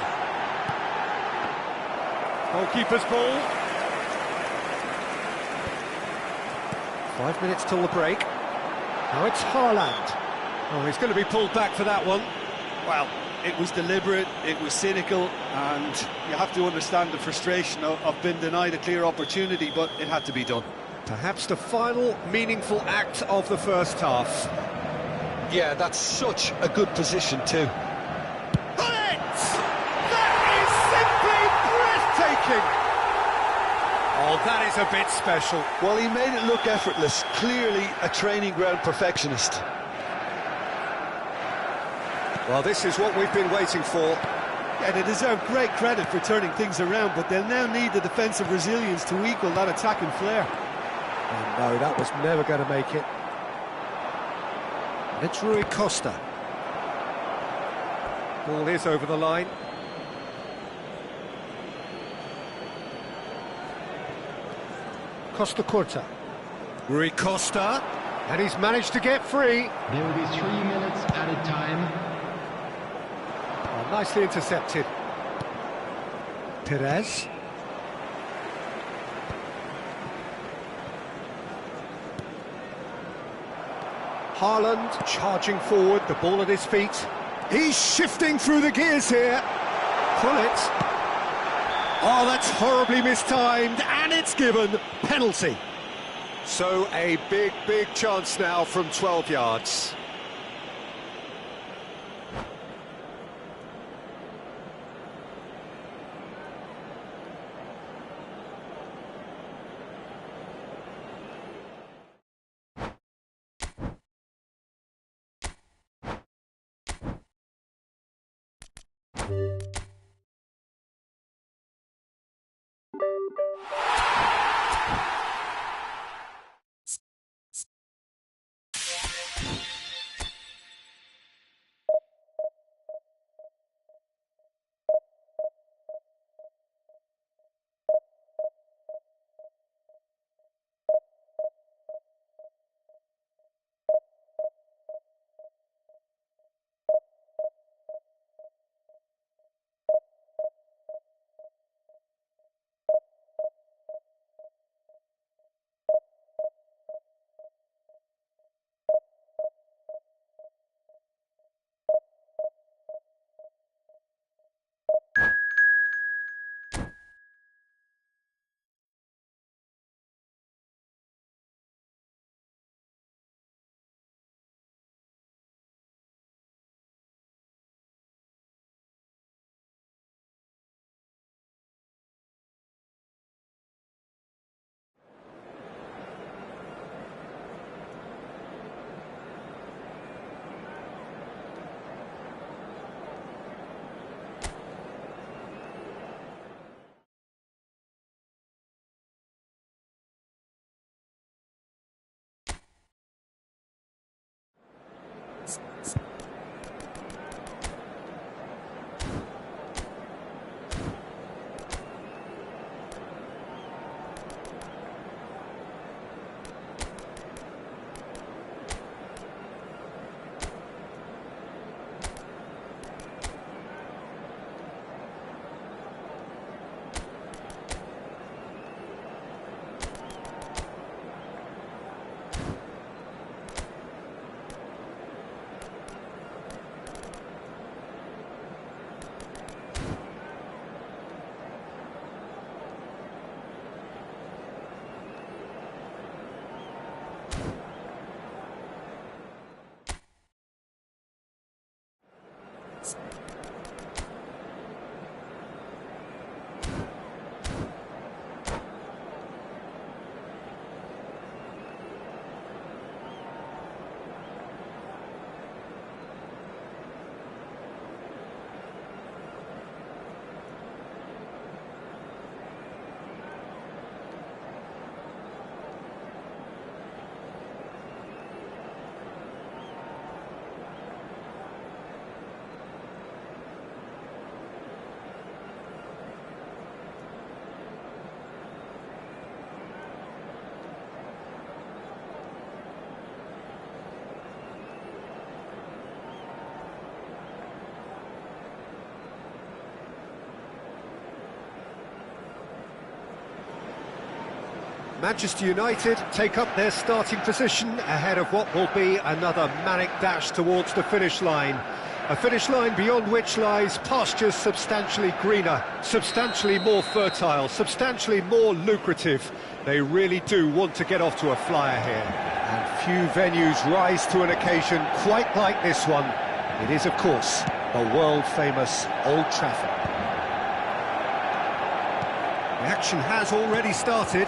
Goalkeeper's ball. 5 minutes till the break. Now it's Haaland. Oh, he's going to be pulled back for that one. Well, it was deliberate, it was cynical, and you have to understand the frustration of being denied a clear opportunity, but it had to be done. Perhaps the final meaningful act of the first half. Yeah, that's such a good position too. Oh, that is a bit special. Well, he made it look effortless. Clearly a training ground perfectionist. Well, this is what we've been waiting for. Yeah, they deserve great credit for turning things around, but they'll now need the defensive resilience to equal that attacking flair. Oh, no, that was never going to make it. It's Rui Costa. Ball is over the line. Costa Curta. Rui Costa, and he's managed to get free. There will be 3 minutes added time. Oh, nicely intercepted. Perez. Haaland charging forward, the ball at his feet. He's shifting through the gears here. Pull it. Oh, that's horribly mistimed, and it's given. Penalty. So a big, big chance now from 12 yards. Manchester United take up their starting position ahead of what will be another manic dash towards the finish line. A finish line beyond which lies pastures substantially greener, substantially more fertile, substantially more lucrative. They really do want to get off to a flyer here. And few venues rise to an occasion quite like this one. It is, of course, the world-famous Old Trafford. The action has already started.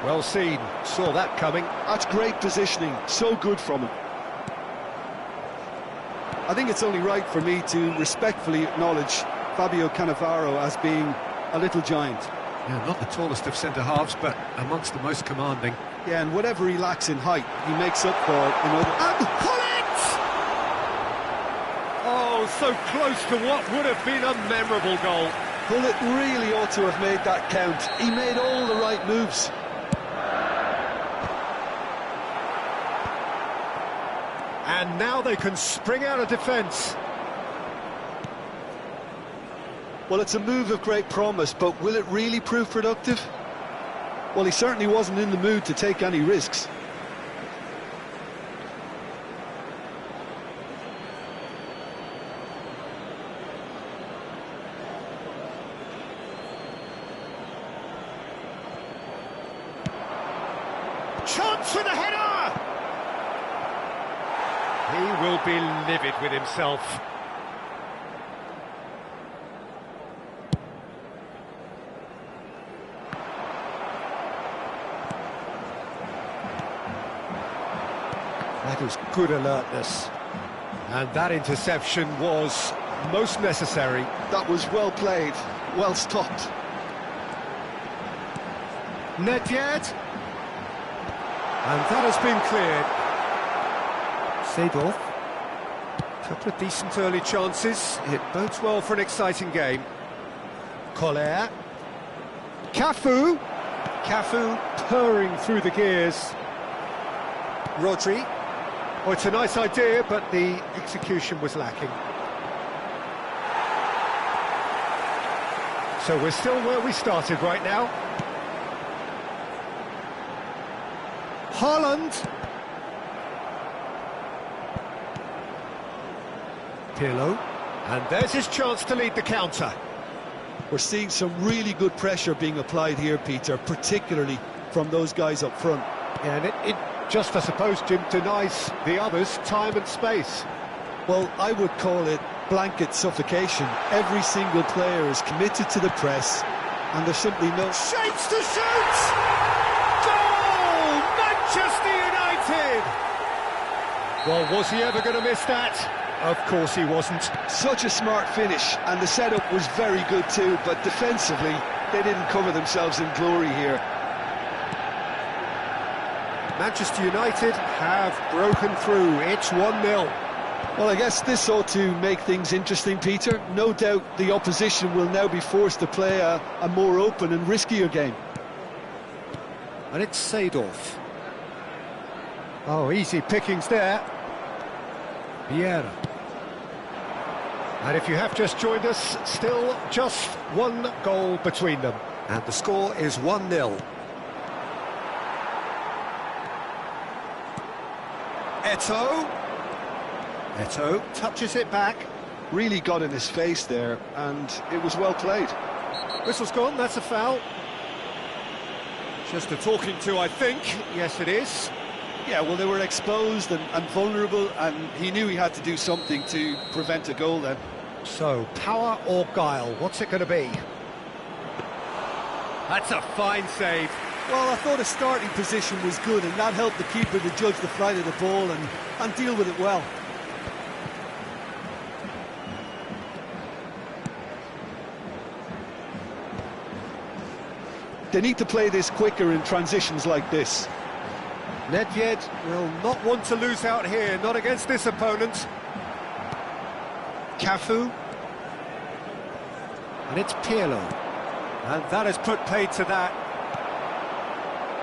Well seen, saw that coming. That's great positioning, so good from him. I think it's only right for me to respectfully acknowledge Fabio Cannavaro as being a little giant. Yeah, not the tallest of centre-halves, but amongst the most commanding. Yeah, and whatever he lacks in height, he makes up for it in other... And Hullet! Oh, so close to what would have been a memorable goal. Hullet really ought to have made that count. He made all the right moves. And now they can spring out of defence. Well, it's a move of great promise, but will it really prove productive? Well, he certainly wasn't in the mood to take any risks. Chance for the header! He will be livid with himself. That is good alertness. And that interception was most necessary. That was well played, well stopped. Nedved. And that has been cleared. Seedorf. Couple of decent early chances. It bodes well for an exciting game. Collier. Cafu. Cafu purring through the gears. Rodri. Oh, it's a nice idea, but the execution was lacking. So we're still where we started right now. Haaland. Pirlo. And there's his chance to lead the counter. We're seeing some really good pressure being applied here, Peter, particularly from those guys up front. And it just, I suppose, Jim, denies the others time and space. Well, I would call it blanket suffocation. Every single player is committed to the press, and there's simply no... Shapes to shoot! Goal! Manchester United! Well, was he ever going to miss that? Of course he wasn't. Such a smart finish, and the setup was very good too, but defensively, they didn't cover themselves in glory here. Manchester United have broken through. It's 1-0. Well, I guess this ought to make things interesting, Peter. No doubt the opposition will now be forced to play a more open and riskier game. And it's Seedorf. Oh, easy pickings there. Vieira. And if you have just joined us, still just one goal between them. And the score is 1-0. Eto'o touches it back. Really got in his face there, and it was well played. Whistle's gone, that's a foul. Just a talking to, I think. Yes, it is. Yeah, well, they were exposed and vulnerable, and he knew he had to do something to prevent a goal then. So, power or guile, what's it going to be? That's a fine save. Well, I thought his starting position was good, and that helped the keeper to judge the flight of the ball and deal with it well. They need to play this quicker in transitions like this. Nedved will not want to lose out here, not against this opponent. Cafu. And it's Pirlo. And that has put paid to that.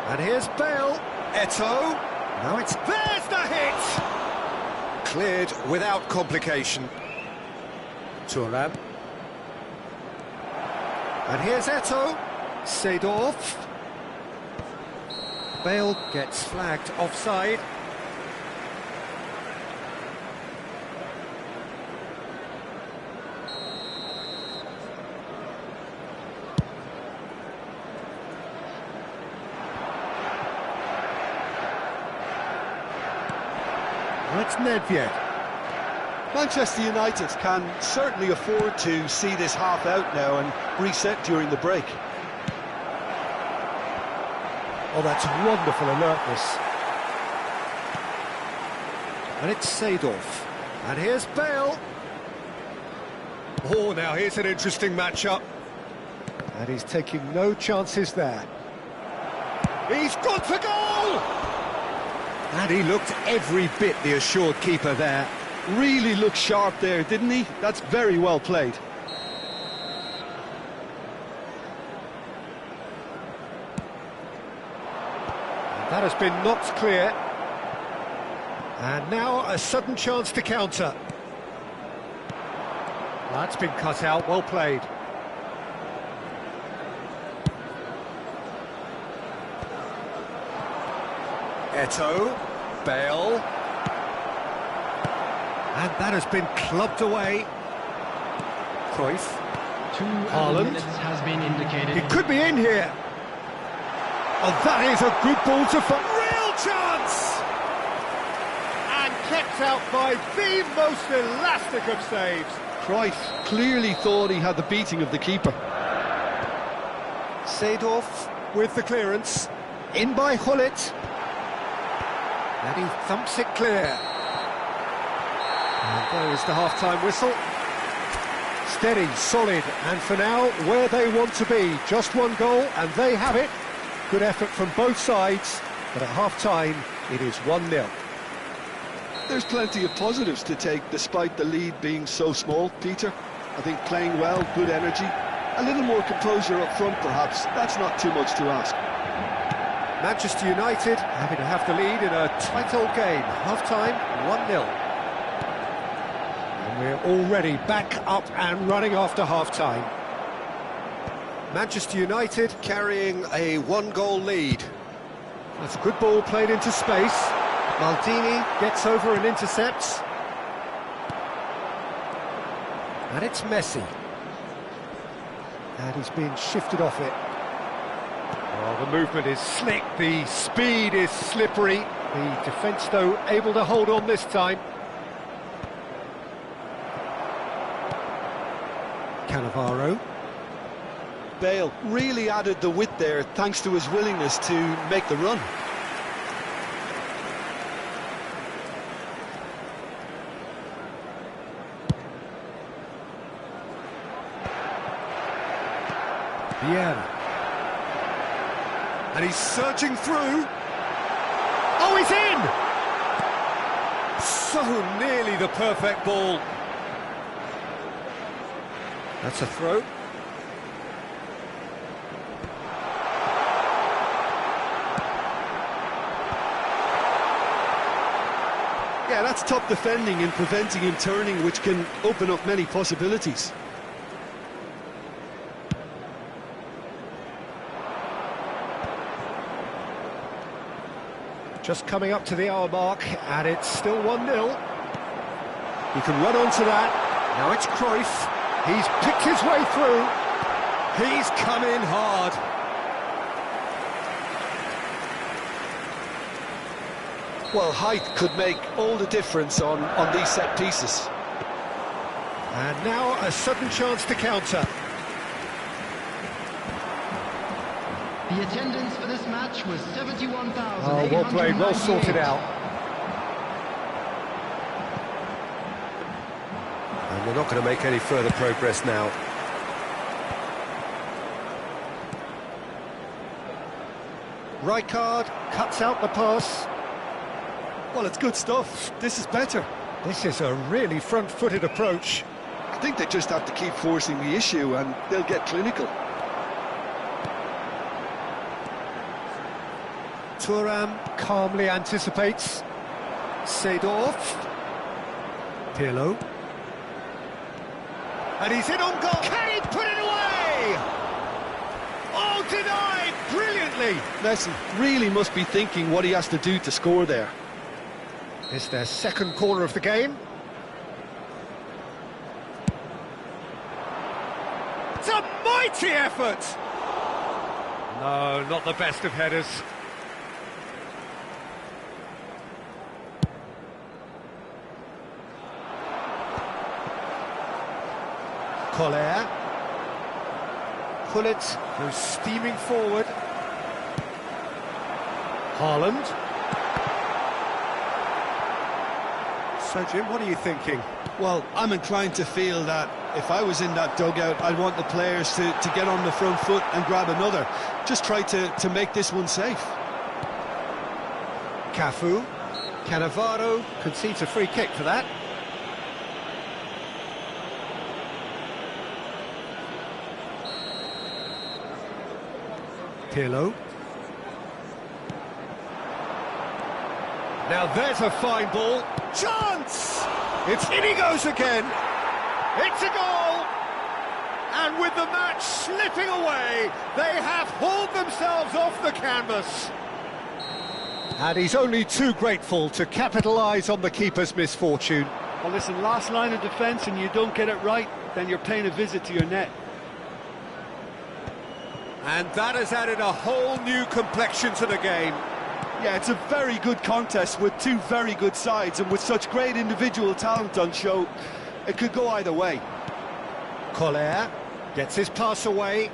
And here's Bale. Eto'o. Now it's... There's the hit! Cleared without complication. Thuram. And here's Eto'o. Seedorf. Bale gets flagged offside. That's Nedved. Manchester United can certainly afford to see this half out now and reset during the break. Oh, that's wonderful alertness. And it's Seedorf. And here's Bale. Oh, now here's an interesting matchup. And he's taking no chances there. He's gone for goal! And he looked every bit the assured keeper there. Really looked sharp there, didn't he? That's very well played. That has been knocked clear. And now a sudden chance to counter. That's been cut out, well played. Eto'o, Bale. And that has been clubbed away. Cruyff. 2 Haaland. minutes has been indicated. It could be in here. Oh, that is a good ball to find. Real chance! And kept out by the most elastic of saves. Cruyff clearly thought he had the beating of the keeper. Seedorf with the clearance. In by Hullet. And he thumps it clear. And there is the half-time whistle. Steady, solid, and for now, where they want to be. Just one goal, and they have it. Good effort from both sides, but at half-time, it is 1-0. There's plenty of positives to take, despite the lead being so small, Peter. I think playing well, good energy. A little more composure up front, perhaps. That's not too much to ask. Manchester United having to have the lead in a tight old game. Half-time, 1-0. And we're already back up and running after half-time. Manchester United carrying a 1-goal lead. That's a good ball played into space. Maldini gets over and intercepts. And it's Messi. And he's being shifted off it. Oh, the movement is slick, the speed is slippery. The defence, though, able to hold on this time. Cannavaro. Bale really added the width there thanks to his willingness to make the run. Vieira. And he's surging through. Oh, he's in! So nearly the perfect ball. That's a throw. Yeah, that's top defending and preventing him turning, which can open up many possibilities. Just coming up to the hour mark, and it's still 1-0. He can run onto that. Now it's Cruyff. He's picked his way through. He's come in hard. Well, height could make all the difference on these set pieces. And now a sudden chance to counter. The attendance for this match was 71,000. Oh, well played, well sorted out. And they're not going to make any further progress now. Rijkaard cuts out the pass. Well, it's good stuff. This is better. This is a really front-footed approach. I think they just have to keep forcing the issue and they'll get clinical. Thuram calmly anticipates. Seedorf. Pirlo. And he's in on goal. Can he put it away? Oh, denied brilliantly. Messi really must be thinking what he has to do to score there. It's their second corner of the game. It's a mighty effort. No, not the best of headers. Collier. Gullit goes steaming forward. Haaland. So, Jim, what are you thinking? Well, I'm inclined to feel that if I was in that dugout, I'd want the players to get on the front foot and grab another. Just try to make this one safe. Cafu. Cannavaro concedes a free kick for that. Pirlo. Now there's a fine ball. Chance! It's in he goes again. It's a goal! And with the match slipping away, they have hauled themselves off the canvas. And he's only too grateful to capitalise on the keeper's misfortune. Well, listen, last line of defence and you don't get it right, then you're paying a visit to your net. And that has added a whole new complexion to the game. Yeah, it's a very good contest with two very good sides, and with such great individual talent on show, it could go either way. Collier gets his pass away.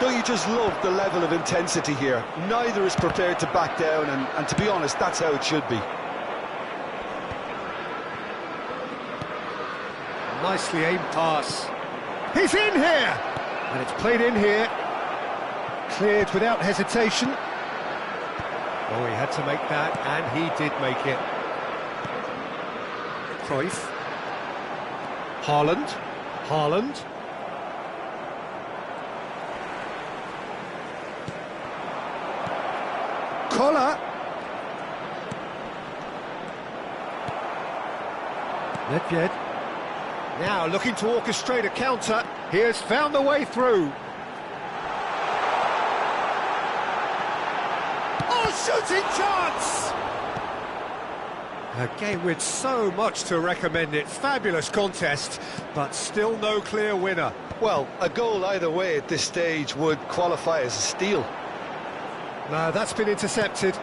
Don't you just love the level of intensity here? Neither is prepared to back down, and to be honest, that's how it should be. Nicely aimed pass. He's in here! And it's played in here. Cleared without hesitation. Oh, he had to make that, and he did make it. Cruyff. Haaland. Haaland. Collar. Nedved. Now looking to orchestrate a counter. He has found the way through. Oh, shooting chance! A game with so much to recommend it. Fabulous contest, but still no clear winner. Well, a goal either way at this stage would qualify as a steal. No, that's been intercepted.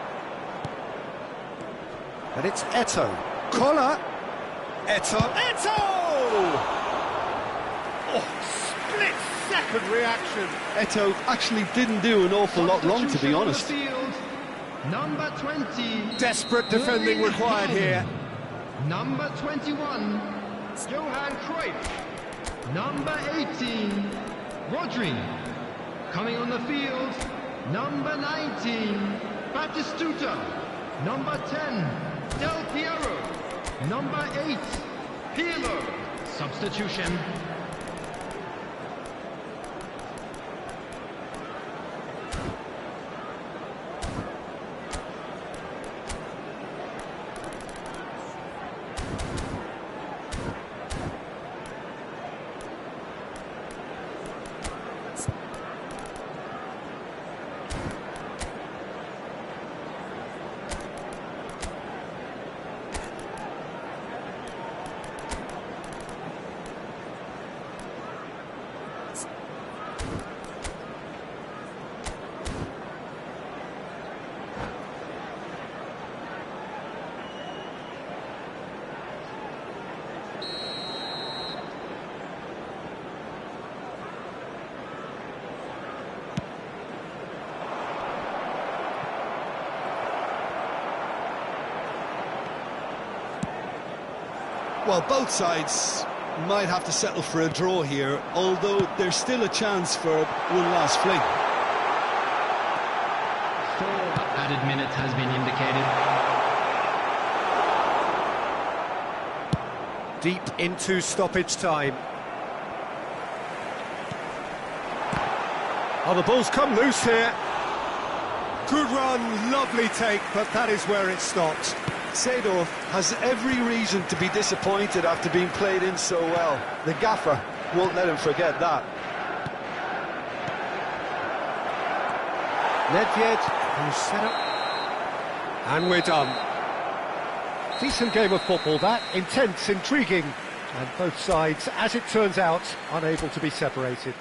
And it's Eto'o. Collar. Eto'o. Eto'o! Oh, split-second reaction. Eto'o actually didn't do an awful lot wrong, to be honest. Field, number 20. Desperate defending required here. Number 21, Johan Cruyff. Number 18, Rodri. Coming on the field, number 19, Batistuta. Number 10, Del Piero. Number 8, Pirlo. Substitution. Well, both sides might have to settle for a draw here, although there's still a chance for one last fling. 4 added minutes has been indicated. Deep into stoppage time. Oh, the ball's come loose here. Good run, lovely take, but that is where it stopped. Seedorf has every reason to be disappointed after being played in so well. The gaffer won't let him forget that. Nedved, who's set up. And we're done. Decent game of football, that. Intense, intriguing. And both sides, as it turns out, unable to be separated.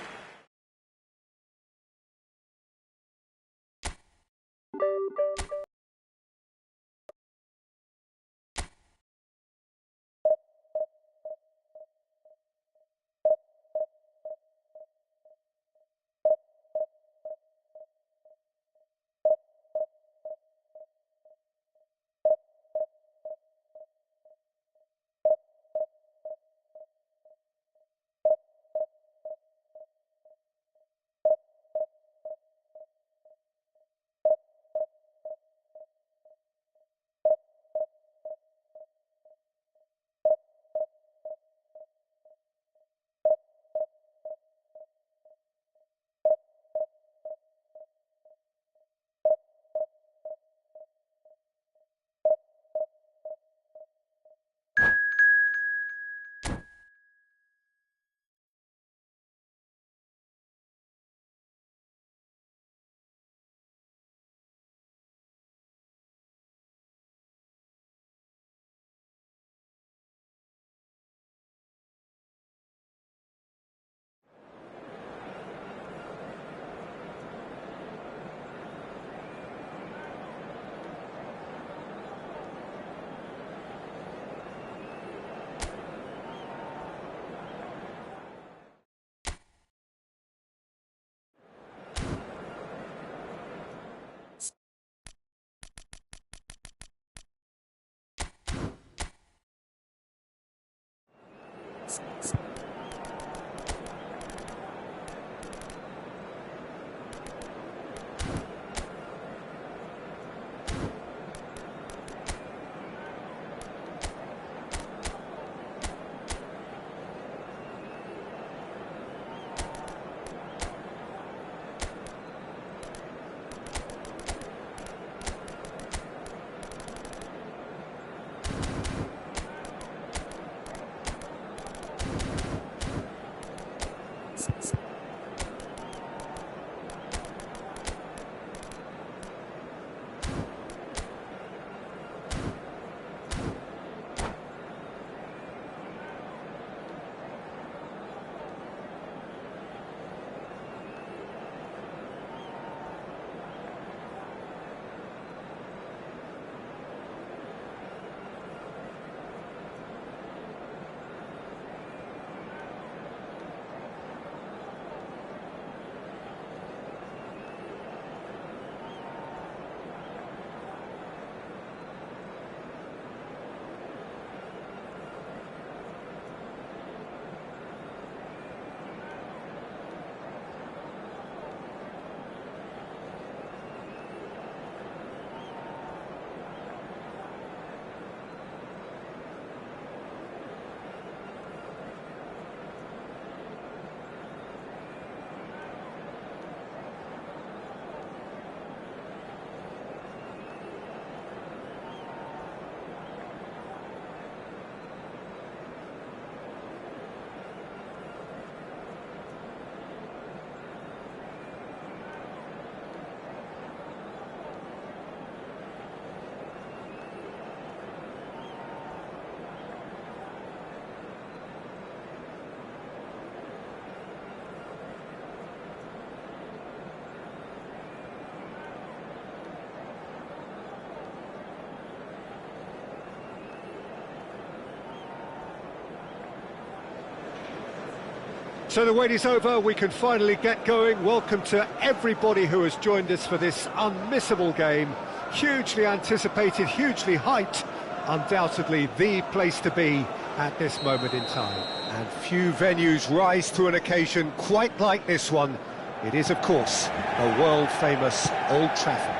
So the wait is over, we can finally get going. Welcome to everybody who has joined us for this unmissable game. Hugely anticipated, hugely hyped, undoubtedly the place to be at this moment in time. And few venues rise to an occasion quite like this one. It is, of course, the world-famous Old Trafford.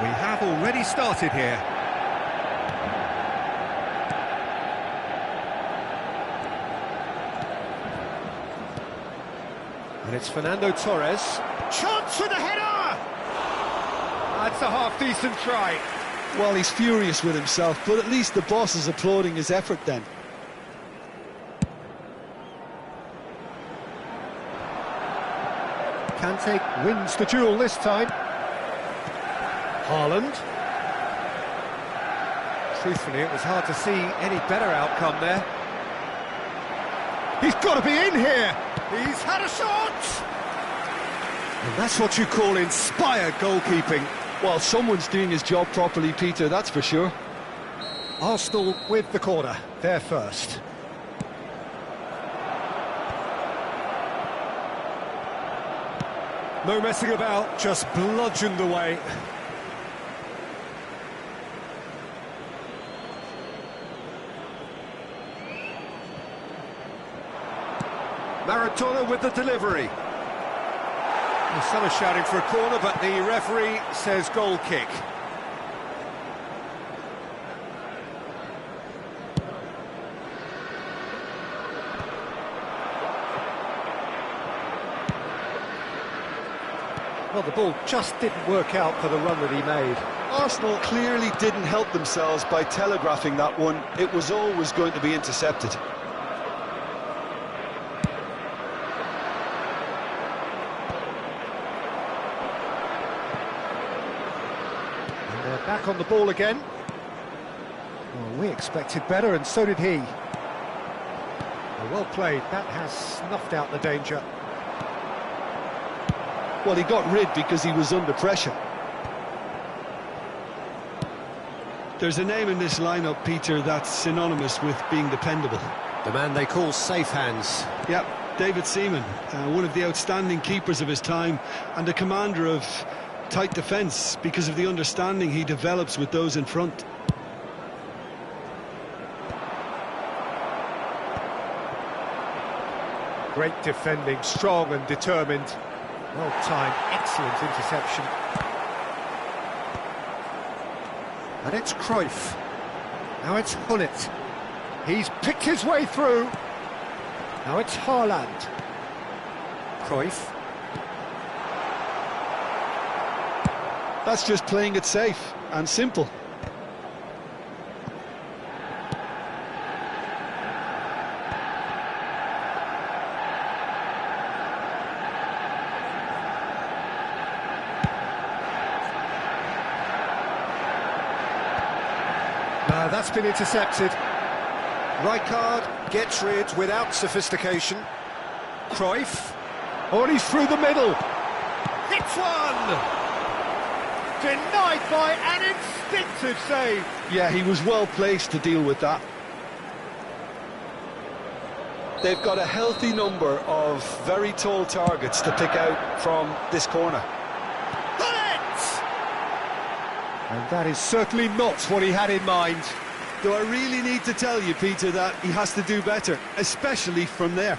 We have already started here. And it's Fernando Torres. Chance with a header! That's a half-decent try. Well, he's furious with himself, but at least the boss is applauding his effort then. Kante wins the duel this time. Haaland. Truthfully, it was hard to see any better outcome there. He's got to be in here! He's had a shot! And that's what you call inspired goalkeeping. Well, someone's doing his job properly, Peter, that's for sure. Arsenal with the corner, they're first. No messing about, just bludgeoned away. Maradona with the delivery. Well, some are shouting for a corner, but the referee says goal kick. Well, the ball just didn't work out for the run that he made. Arsenal clearly didn't help themselves by telegraphing that one. It was always going to be intercepted. And they're back on the ball again. Well, we expected better, and so did he. Well played. That has snuffed out the danger. Well, he got rid because he was under pressure. There's a name in this lineup, Peter, that's synonymous with being dependable. The man they call safe hands. Yep, David Seaman, one of the outstanding keepers of his time and a commander of tight defence because of the understanding he develops with those in front. Great defending, strong and determined. Well timed, excellent interception. And it's Cruyff. Now it's Hullet. He's picked his way through. Now it's Haaland. Cruyff. That's just playing it safe and simple. That's been intercepted. Rijkaard gets rid without sophistication. Cruyff. Oh, and he's through the middle. Hits one! Denied by an instinctive save. Yeah, he was well placed to deal with that. They've got a healthy number of very tall targets to pick out from this corner. And that is certainly not what he had in mind. Do I really need to tell you, Peter, that he has to do better, especially from there?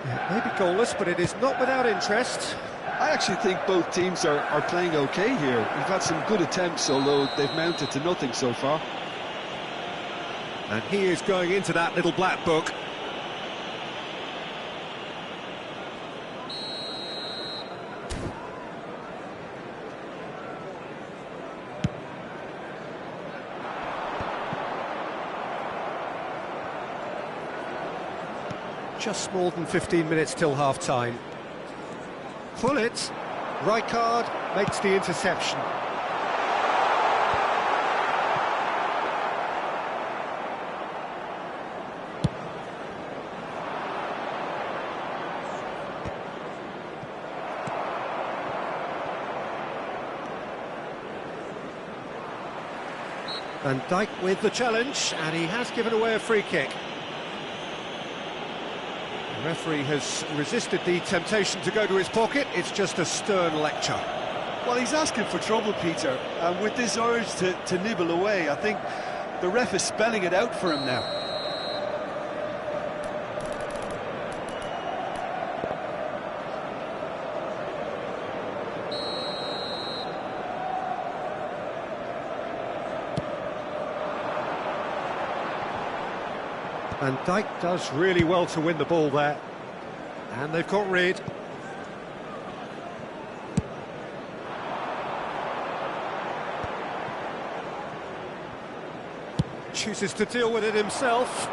Yeah, maybe goalless, but it is not without interest. I actually think both teams are playing okay here. We've had some good attempts, although they've mounted to nothing so far. And he is going into that little black book. Just more than 15 minutes till half-time. Hullet, Rijkaard makes the interception. Van Dijk with the challenge, and he has given away a free kick. The referee has resisted the temptation to go to his pocket. It's just a stern lecture. Well, he's asking for trouble, Peter, and with this urge to nibble away, I think the ref is spelling it out for him now. Van Dijk does really well to win the ball there. And they've got rid. Chooses to deal with it himself.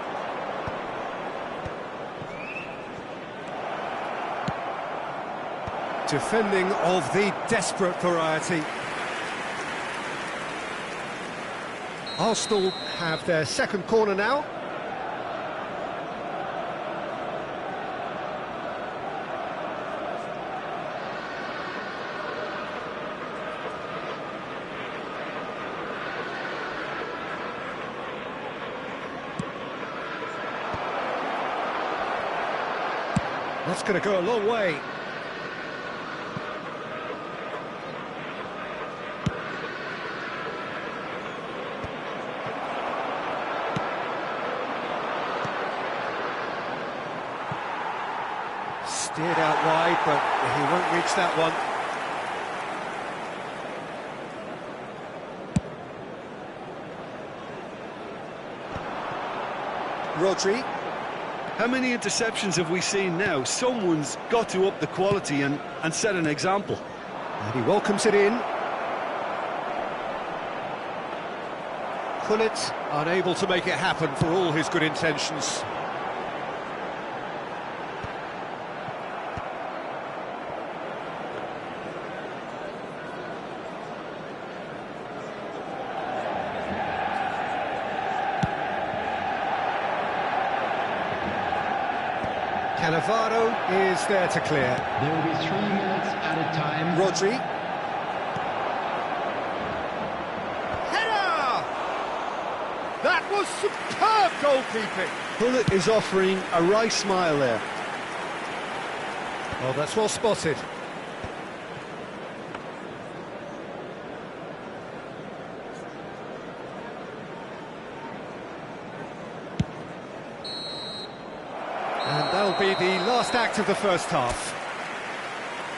Defending of the desperate variety. Arsenal have their second corner now. That's going to go a long way. Steered out wide, but he won't reach that one. Rodri. How many interceptions have we seen now? Someone's got to up the quality and set an example. And he welcomes it in. Gullit unable to make it happen for all his good intentions. Cannavaro is there to clear. There will be 3 minutes at a time. Rodri. Header! That was superb goalkeeping. Gullit is offering a wry smile there. Well, that's well spotted. And that'll be the last act of the first half.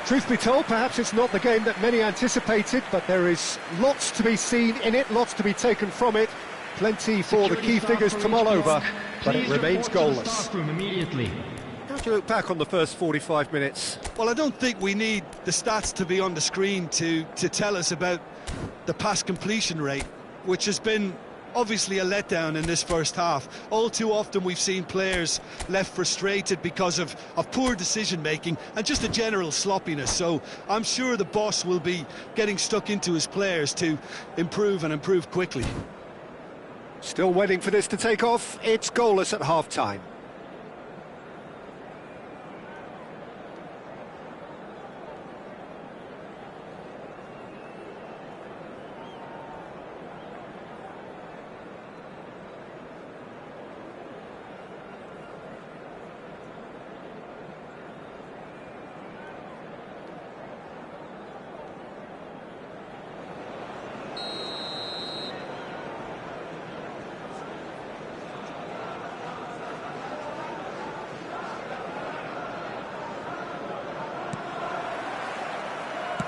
Truth be told, perhaps it's not the game that many anticipated, but there is lots to be seen in it, lots to be taken from it. Plenty for the key figures to mull over, but it remains goalless. How do you look back on the first 45 minutes? Well, I don't think we need the stats to be on the screen to tell us about the pass completion rate, which has been obviously a letdown in this first half. All too often we've seen players left frustrated because of poor decision-making and just a general sloppiness. So I'm sure the boss will be getting stuck into his players to improve and improve quickly. Still waiting for this to take off. It's goalless at half-time.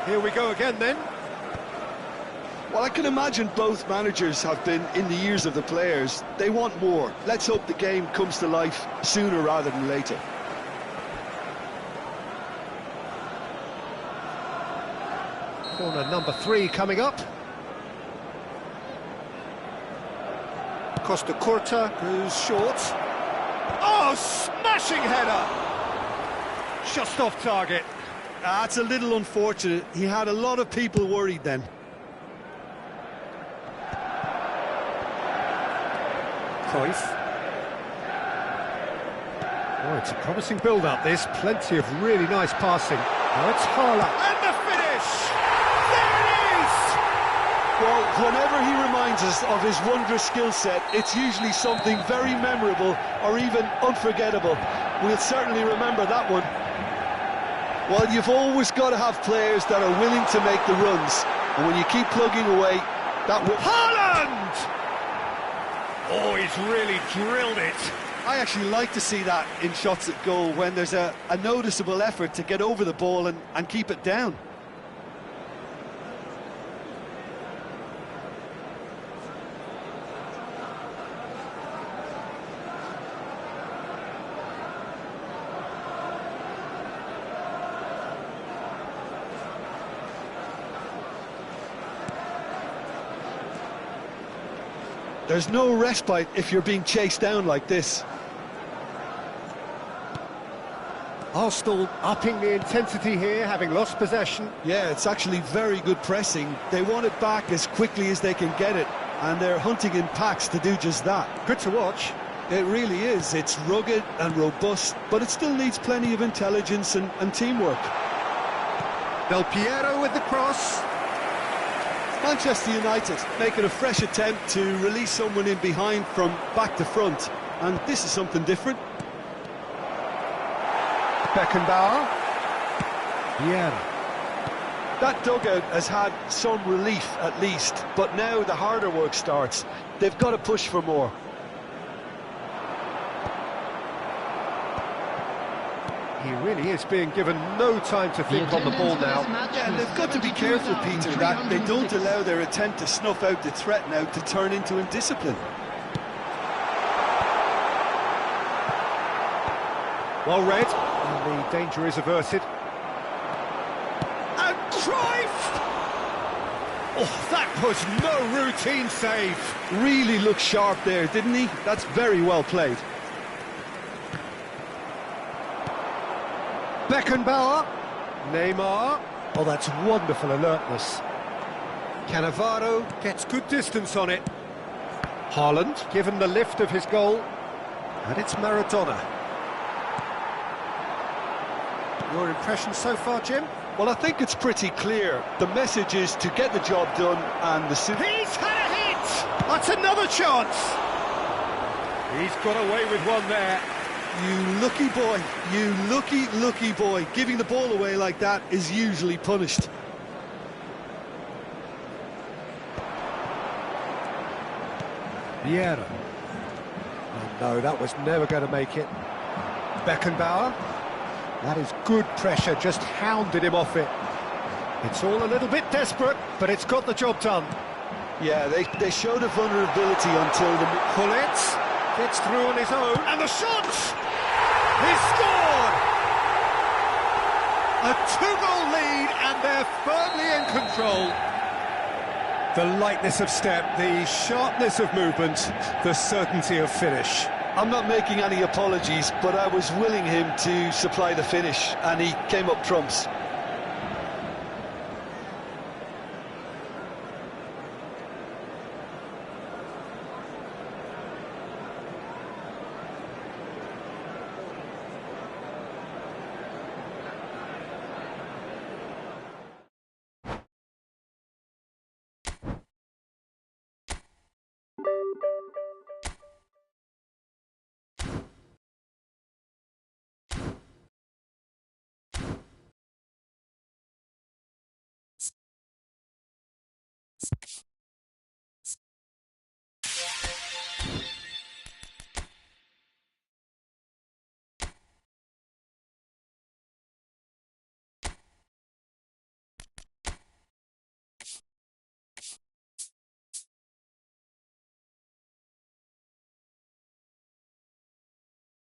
Here we go again then. Well, I can imagine both managers have been in the ears of the players. They want more. Let's hope the game comes to life sooner rather than later. Corner number 3 coming up. Costa Curta goes short. Oh, smashing header! Just off target. That's a little unfortunate. He had a lot of people worried then. Cruyff. Oh, it's a promising build-up, this. Plenty of really nice passing. Now it's Haaland. And the finish! There it is! Well, whenever he reminds us of his wondrous skill set, it's usually something very memorable or even unforgettable. We'll certainly remember that one. Well, you've always got to have players that are willing to make the runs, and when you keep plugging away, that will... Haaland! Oh, he's really drilled it. I actually like to see that in shots at goal, when there's a noticeable effort to get over the ball and keep it down. There's no respite if you're being chased down like this. Arsenal upping the intensity here, having lost possession. Yeah, it's actually very good pressing. They want it back as quickly as they can get it, and they're hunting in packs to do just that. Good to watch. It really is. It's rugged and robust, but it still needs plenty of intelligence and teamwork. Del Piero with the cross. Manchester United making a fresh attempt to release someone in behind from back to front, and this is something different. Beckenbauer. Vieira. That dugout has had some relief at least, but now the harder work starts. They've got to push for more. He really is being given no time to think on the ball now. Yeah, they've got to be careful, Peter, that they don't allow their attempt to snuff out the threat now to turn into indiscipline. Well read, and the danger is averted. And Cruyff! Oh, that was no routine save. Really looked sharp there, didn't he? That's very well played. Beckenbauer. Neymar. Oh, that's wonderful alertness. Cannavaro gets good distance on it. Haaland, given the lift of his goal. And it's Maradona. Your impression so far, Jim? Well, I think it's pretty clear. The message is to get the job done, and the... He's had a hit! That's another chance! He's got away with one there. You lucky boy, you lucky boy. Giving the ball away like that is usually punished. Vieira. Oh, no, that was never going to make it. Beckenbauer. That is good pressure, just hounded him off it. It's all a little bit desperate, but it's got the job done. Yeah, they showed a vulnerability until the... Pullet gets through on his own, and the shot! He scored! A two-goal lead, and they're firmly in control. The lightness of step, the sharpness of movement, the certainty of finish. I'm not making any apologies, but I was willing him to supply the finish, and he came up trumps.